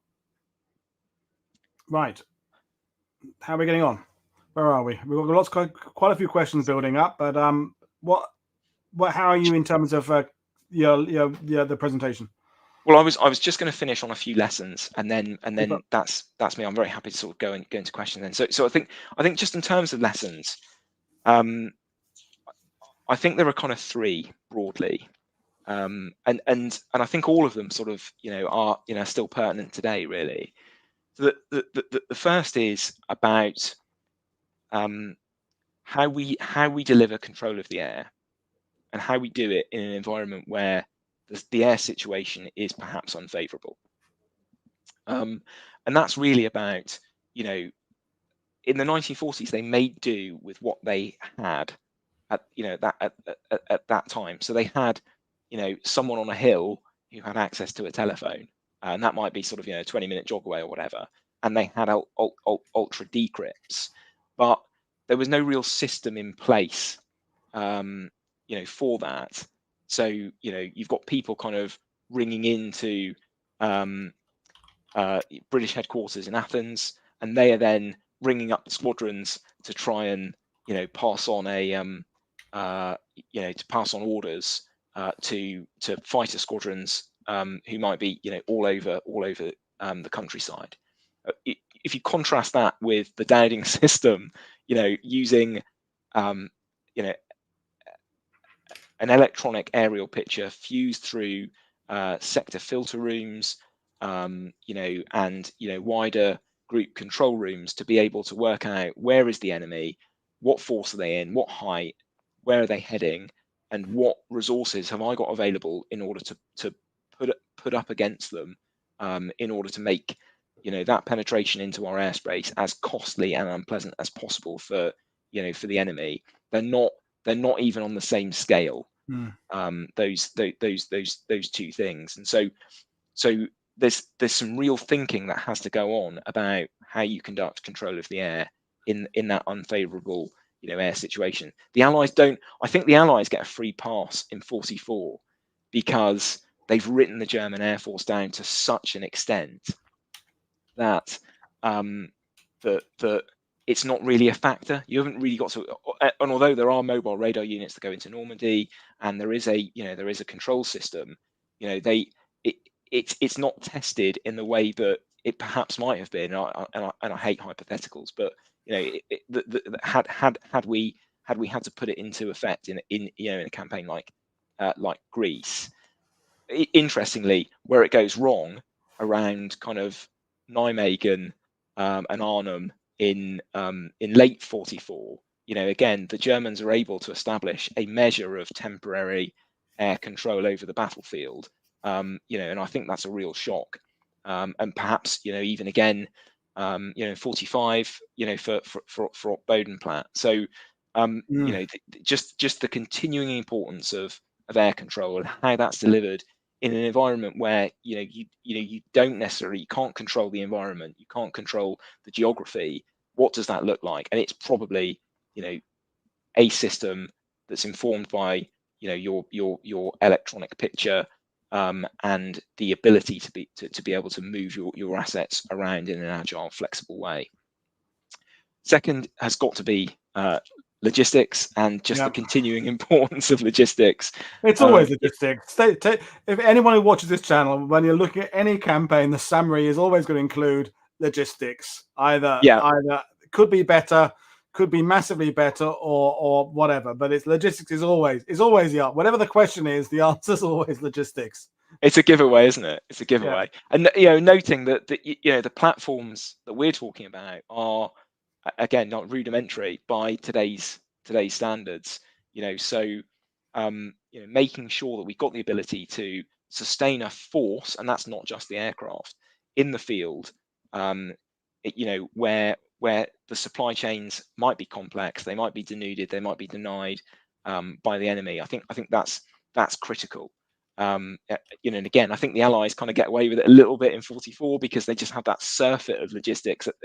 Speaker 1: Right. How are we getting on? Where are we? We've got quite a few questions building up, but how are you in terms of the presentation?
Speaker 2: Well, I was just going to finish on a few lessons, and then that's me. I'm very happy to sort of go into questions then. So I think just in terms of lessons, I think there are kind of three broadly, and I think all of them sort of are still pertinent today, really. So the first is about how we deliver control of the air, and how we do it in an environment where the air situation is perhaps unfavourable. And that's really about, in the 1940s, they made do with what they had at that time. So they had, someone on a hill who had access to a telephone, and that might be sort of, a 20-minute jog away or whatever. And they had ultra decrypts, but there was no real system in place, for that. So, you've got people kind of ringing into British headquarters in Athens, and they are then ringing up the squadrons to try and, pass on to pass on orders to fighter squadrons who might be, all over the countryside. If you contrast that with the Dowding system, using, an electronic aerial picture fused through sector filter rooms, and wider group control rooms to be able to work out where is the enemy, what force are they in, what height, where are they heading, and what resources have I got available in order to put up against them, in order to make that penetration into our airspace as costly and unpleasant as possible for the enemy. They're not even on the same scale. Those two things, and so there's some real thinking that has to go on about how you conduct control of the air in that unfavourable air situation. I think the Allies get a free pass in 44 because they've written the German Air Force down to such an extent that that it's not really a factor. You haven't really got to, and although there are mobile radar units that go into Normandy, and there is a control system, it's not tested in the way that it perhaps might have been. And I hate hypotheticals, but had we had to put it into effect in a campaign like Greece, interestingly, where it goes wrong around kind of Nijmegen and Arnhem in late 44, again, the Germans are able to establish a measure of temporary air control over the battlefield, and I think that's a real shock, and perhaps even again, 45, for Bodenplatte. So just the continuing importance of air control and how that's delivered in an environment where you can't control the environment, you can't control the geography. What does that look like? And it's probably a system that's informed by your electronic picture, and the ability to be able to move your assets around in an agile, flexible way. Second has got to be logistics, and just the continuing importance of logistics.
Speaker 1: It's always logistics. If anyone who watches this channel, when you're looking at any campaign, the summary is always going to include logistics. Either could be better, could be massively better, or whatever. But it's logistics is always the answer. Whatever the question is, the answer is always logistics.
Speaker 2: It's a giveaway, isn't it? It's a giveaway. And noting that the platforms that we're talking about are, again, not rudimentary by today's standards. So making sure that we've got the ability to sustain a force, and that's not just the aircraft, in the field, where the supply chains might be complex, they might be denuded, they might be denied by the enemy. I think that's critical. And again, I think the Allies kind of get away with it a little bit in 44 because they just have that surfeit of logistics at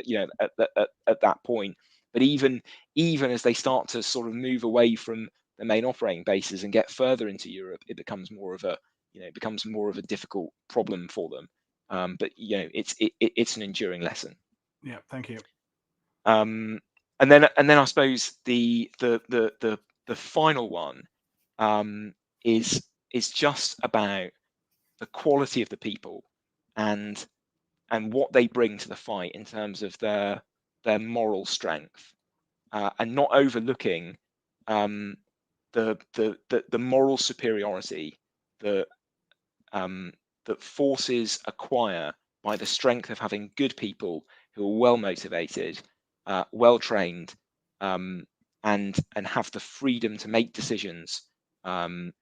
Speaker 2: that point. But even as they start to sort of move away from main operating bases and get further into Europe, it becomes more of a difficult problem for them. But it's an enduring lesson.
Speaker 1: Yeah, thank you.
Speaker 2: And then I suppose the final one is just about the quality of the people and what they bring to the fight in terms of their moral strength, and not overlooking the moral superiority that forces acquire by the strength of having good people who are well motivated, well trained, and have the freedom to make decisions to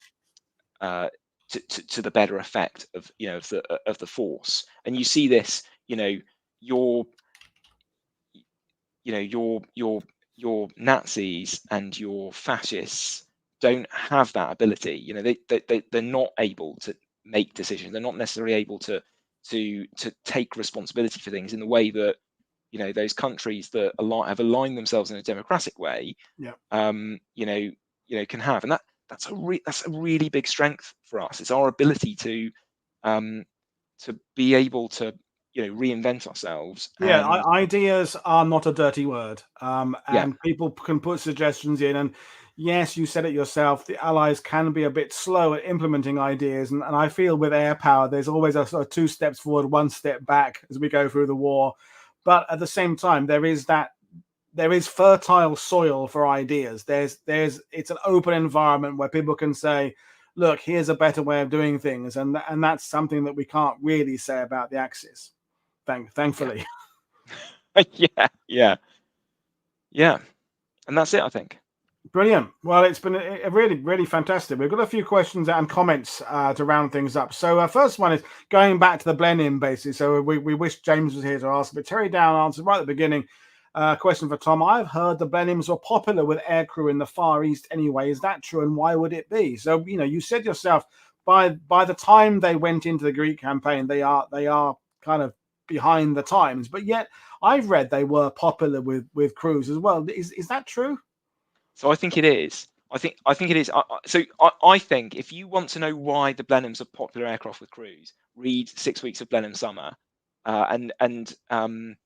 Speaker 2: the better effect of the force. And you see this, your Nazis and your fascists don't have that ability. They're not able to make decisions. They're not necessarily able to take responsibility for things in the way that those countries that have aligned themselves in a democratic way, can have. And that's a really big strength for us. It's our ability to be able to reinvent ourselves.
Speaker 1: Yeah, ideas are not a dirty word, and people can put suggestions in. And yes, you said it yourself, the Allies can be a bit slow at implementing ideas. And I feel with air power, there's always a sort of 2 steps forward, 1 step back as we go through the war. But at the same time, there is fertile soil for ideas. It's an open environment where people can say, look, here's a better way of doing things. And that's something that we can't really say about the Axis. Thankfully.
Speaker 2: Yeah. And that's it, I think.
Speaker 1: Brilliant. Well, it's been a really, really fantastic. We've got a few questions and comments to round things up. So first one is going back to the Blenheim bases. So we wish James was here to ask, but Terry Down answered right at the beginning. Question for Tom. I've heard the Blenheims were popular with aircrew in the Far East anyway. Is that true? And why would it be? So, you said yourself, by the time they went into the Greek campaign, they are kind of behind the times. But yet I've read they were popular with crews as well. Is that true?
Speaker 2: So I think it is. I think it is. I think if you want to know why the Blenheims are popular aircraft with crews, read 6 Weeks of Blenheim Summer. I'm trying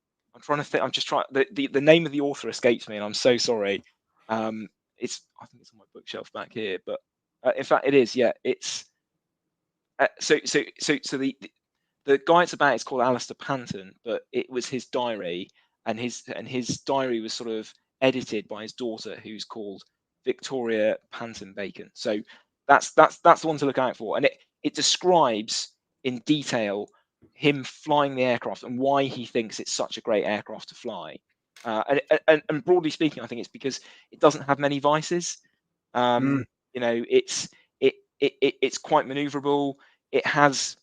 Speaker 2: to think. I'm just trying. The name of the author escapes me, and I'm so sorry. I think it's on my bookshelf back here, but in fact it is. Yeah, it's. So the guy it's about is called Alistair Panton, but it was his diary, and his diary was sort of edited by his daughter, who's called Victoria Panton Bacon. So that's the one to look out for, and it describes in detail him flying the aircraft and why he thinks it's such a great aircraft to fly. And broadly speaking, I think it's because it doesn't have many vices. It's quite maneuverable. It has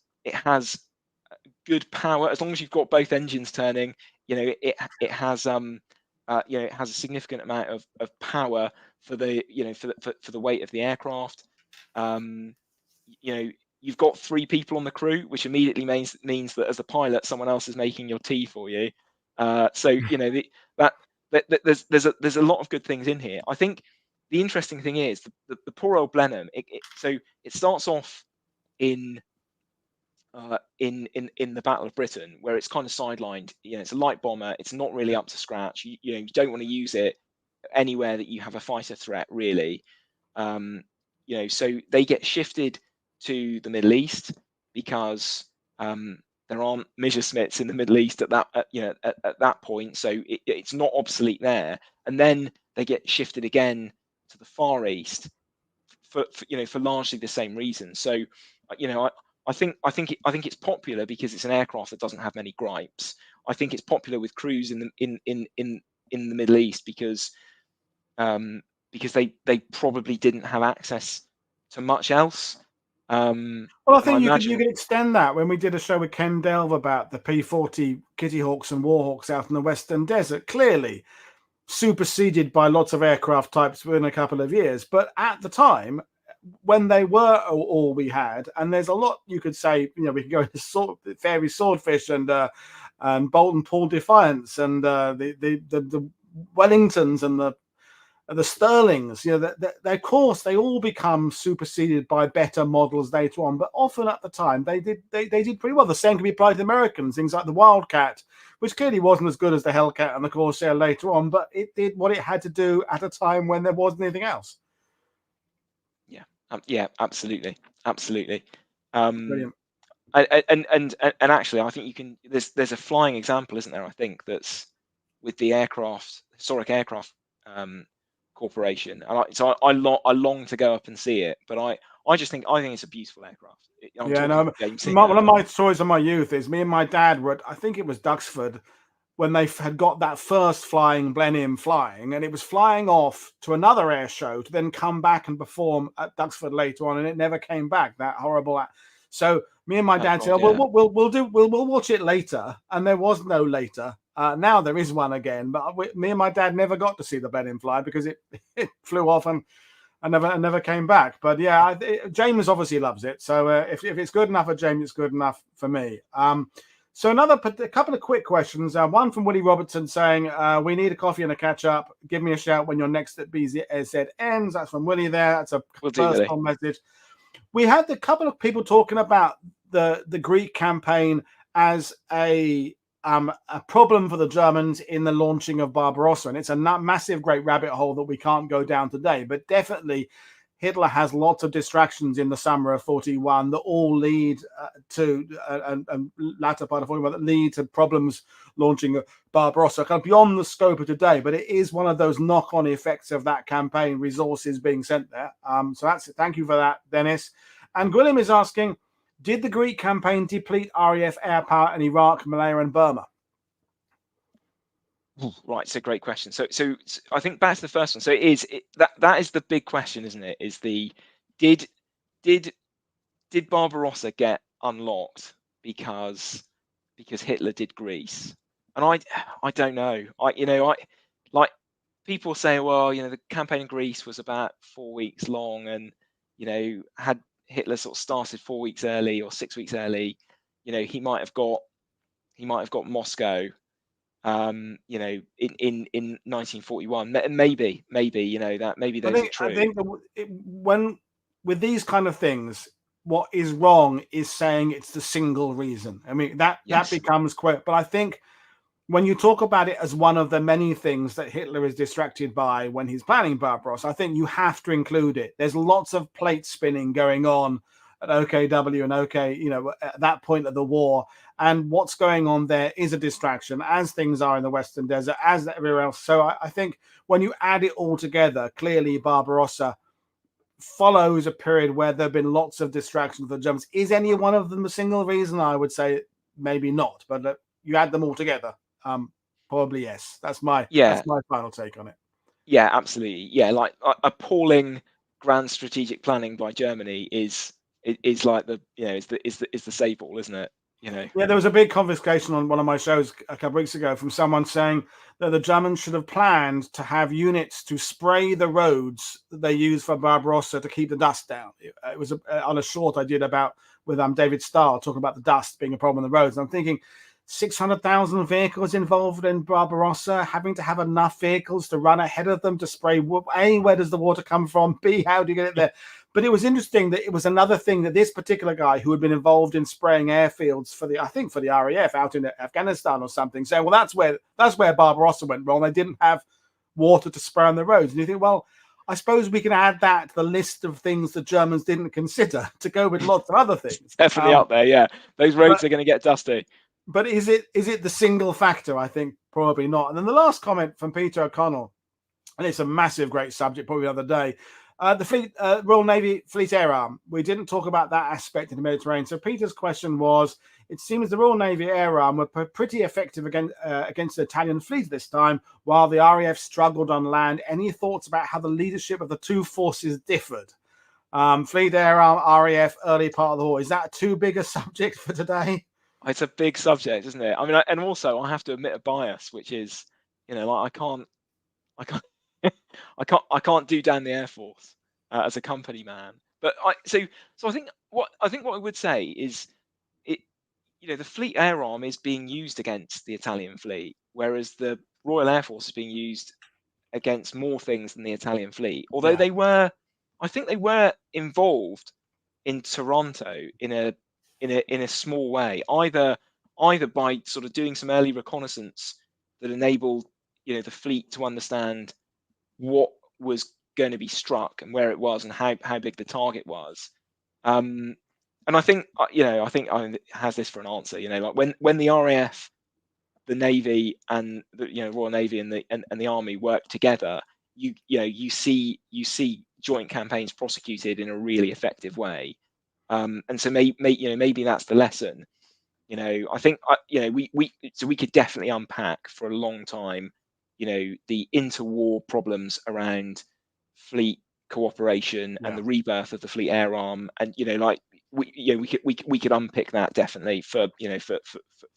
Speaker 2: good power as long as you've got both engines turning. It has it has a significant amount of power for the for the weight of the aircraft. You've got 3 people on the crew, which immediately means that as a pilot, someone else is making your tea for you. So there's a lot of good things in here. I think the interesting thing is the poor old Blenheim. So it starts off in the Battle of Britain, where it's kind of sidelined. It's a light bomber. It's not really up to scratch. You don't want to use it anywhere that you have a fighter threat, really. So they get shifted to the Middle East because there aren't Messerschmitts in the Middle East at that point. So it's not obsolete there. And then they get shifted again to the Far East for largely the same reason. So I think it's popular because it's an aircraft that doesn't have many gripes. I think it's popular with crews in the Middle East because they probably didn't have access to much else.
Speaker 1: Well, I think you could extend that when we did a show with Ken Delve about the P-40 Kitty Hawks and Warhawks out in the Western Desert. Clearly superseded by lots of aircraft types within a couple of years, but at the time, when they were all we had, and there's a lot you could say. We could go into Fairy Swordfish and Bolton Paul Defiance and the Wellingtons and the the Sterlings, of course, they all become superseded by better models later on, but often at the time they did pretty well. The same can be applied to the Americans, things like the Wildcat, which clearly wasn't as good as the Hellcat and the Corsair later on, but it did what it had to do at a time when there wasn't anything else.
Speaker 2: Yeah, absolutely.
Speaker 1: Brilliant.
Speaker 2: And actually, I think you can. There's a flying example, isn't there? I think that's with the historic aircraft corporation. So I long to go up and see it, but I think it's a beautiful aircraft.
Speaker 1: One of my stories of my youth is me and my dad were I think it was Duxford when they had got that first flying Blenheim flying, and it was flying off to another air show to then come back and perform at Duxford later on, and it never came back. That horrible. So me and my dad said, "We'll watch it later," and there was no later. Now there is one again, but me and my dad never got to see the Blenheim fly because it flew off and never came back. But yeah, James obviously loves it. So if it's good enough for James, it's good enough for me. So a couple of quick questions. One from Willie Robertson saying, we need a coffee and a catch up. Give me a shout when you're next at BZ ends. That's from Willie there. That's a personal message. We had a couple of people talking about the Greek campaign as a problem for the Germans in the launching of Barbarossa. And it's a massive, great rabbit hole that we can't go down today. But definitely Hitler has lots of distractions in the summer of 41 that all lead to and latter part of 41 that lead to problems launching Barbarossa, kind of beyond the scope of today. But it is one of those knock-on effects of that campaign, resources being sent there. So that's it. Thank you for that, Dennis. And Gwilym is asking, did the Greek campaign deplete RAF air power in Iraq, Malaya, and Burma?
Speaker 2: Right, it's a great question. So I think back to the first one. So that is the big question, isn't it? Is did Barbarossa get unlocked because Hitler did Greece? And I don't know. Like people say, well, the campaign in Greece was about 4 weeks long, and had Hitler sort of started 4 weeks early or 6 weeks early, he might have got Moscow. In 1941, maybe those are true.
Speaker 1: I think when with these kind of things, what is wrong is saying it's the single reason. I mean that becomes quite. But I think when you talk about it as one of the many things that Hitler is distracted by when he's planning Barbarossa, I think you have to include it. There's lots of plate spinning going on at OKW and OK, at that point of the war. And what's going on there is a distraction, as things are in the Western Desert, as everywhere else. So I think when you add it all together, clearly Barbarossa follows a period where there have been lots of distractions for the Germans. Is any one of them a single reason? I would say maybe not. But you add them all together, probably yes. That's my final take on it.
Speaker 2: Yeah, absolutely. Yeah, like appalling grand strategic planning by Germany is like is the save all, isn't it?
Speaker 1: Yeah, there was a big conversation on one of my shows a couple of weeks ago from someone saying that the Germans should have planned to have units to spray the roads that they use for Barbarossa to keep the dust down. It was on a short I did with David Starr talking about the dust being a problem on the roads. And I'm thinking 600,000 vehicles involved in Barbarossa, having to have enough vehicles to run ahead of them to spray. A, where does the water come from? B, how do you get it there? But it was interesting that it was another thing that this particular guy who had been involved in spraying airfields for the RAF out in Afghanistan or something, saying, well, that's where Barbarossa went wrong. They didn't have water to spray on the roads. And you think, well, I suppose we can add that to the list of things the Germans didn't consider to go with lots of other things.
Speaker 2: Definitely up there, yeah. Those roads are going to get dusty.
Speaker 1: But is it the single factor? I think probably not. And then the last comment from Peter O'Connell, and it's a massive, great subject, probably the other day. The fleet, Royal Navy Fleet Air Arm. We didn't talk about that aspect in the Mediterranean. So Peter's question was, it seems the Royal Navy Air Arm were pretty effective against the Italian fleet this time, while the RAF struggled on land. Any thoughts about how the leadership of the two forces differed? Fleet Air Arm, RAF, early part of the war. Is that too big a subject for today?
Speaker 2: It's a big subject, isn't it? I mean, and also I have to admit a bias, which is, like I can't do down the Air Force as a company man. But I think what I would say is the Fleet Air Arm is being used against the Italian fleet, whereas the Royal Air Force is being used against more things than the Italian fleet, although I think they were involved in Toronto in a small way, either by sort of doing some early reconnaissance that enabled the fleet to understand what was going to be struck and where it was and how big the target was. And I think I has this for an answer. Like when the RAF, the Navy, and the Royal Navy and the Army work together, you see joint campaigns prosecuted in a really effective way. And so maybe that's the lesson. I think we could definitely unpack for a long time the interwar problems around fleet cooperation and the rebirth of the fleet air arm, and we could unpick that definitely for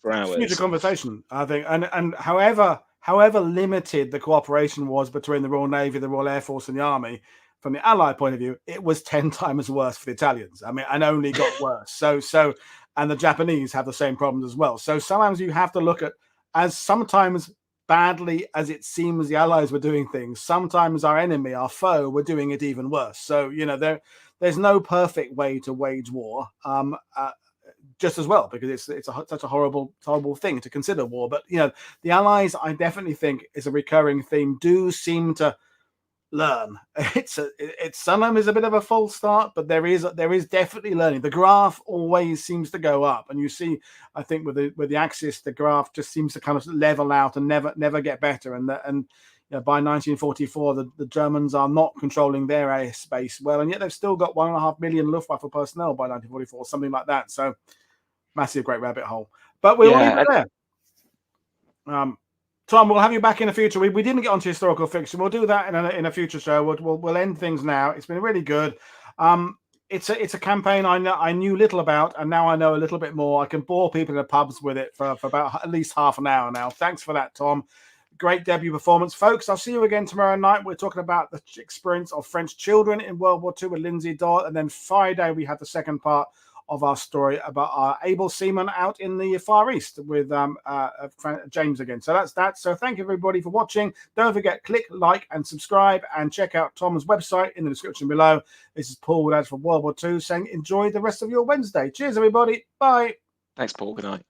Speaker 2: hours.
Speaker 1: Future conversation, I think, and however limited the cooperation was between the Royal Navy, the Royal Air Force, and the Army, from the Allied point of view, it was 10 times worse for the Italians. I mean, and only got worse. So, and the Japanese have the same problems as well. So sometimes you have to look at, as sometimes badly as it seems the Allies were doing things, sometimes our enemy, our foe, were doing it even worse. So there's no perfect way to wage war. Just as well, because it's such a horrible thing to consider war. But the Allies, I definitely think, is a recurring theme, do seem to learn. It's sometimes a bit of a false start, but there is definitely learning. The graph always seems to go up, and you see, I think with the Axis, the graph just seems to kind of level out and never get better. And by 1944, the Germans are not controlling their airspace well, and yet they've still got 1.5 million Luftwaffe personnel by 1944, something like that. So massive, great rabbit hole. But we'll leave it there. Tom, we'll have you back in the future. We didn't get onto historical fiction. We'll do that in a future show. We'll end things now. It's been really good. It's a campaign I knew little about, and now I know a little bit more. I can bore people in the pubs with it for about at least half an hour now. Thanks for that, Tom. Great debut performance, folks. I'll see you again tomorrow night. We're talking about the experience of French children in World War II with Lindsay Doyle, and then Friday we have the second part of our story about our able seamen out in the Far East with James again. So that's that. So thank you everybody for watching. Don't forget, click like and subscribe, and check out Tom's website in the description below. This is Paul Woodadge from World War II saying enjoy the rest of your Wednesday. Cheers everybody. Bye.
Speaker 2: Thanks, Paul. Good night.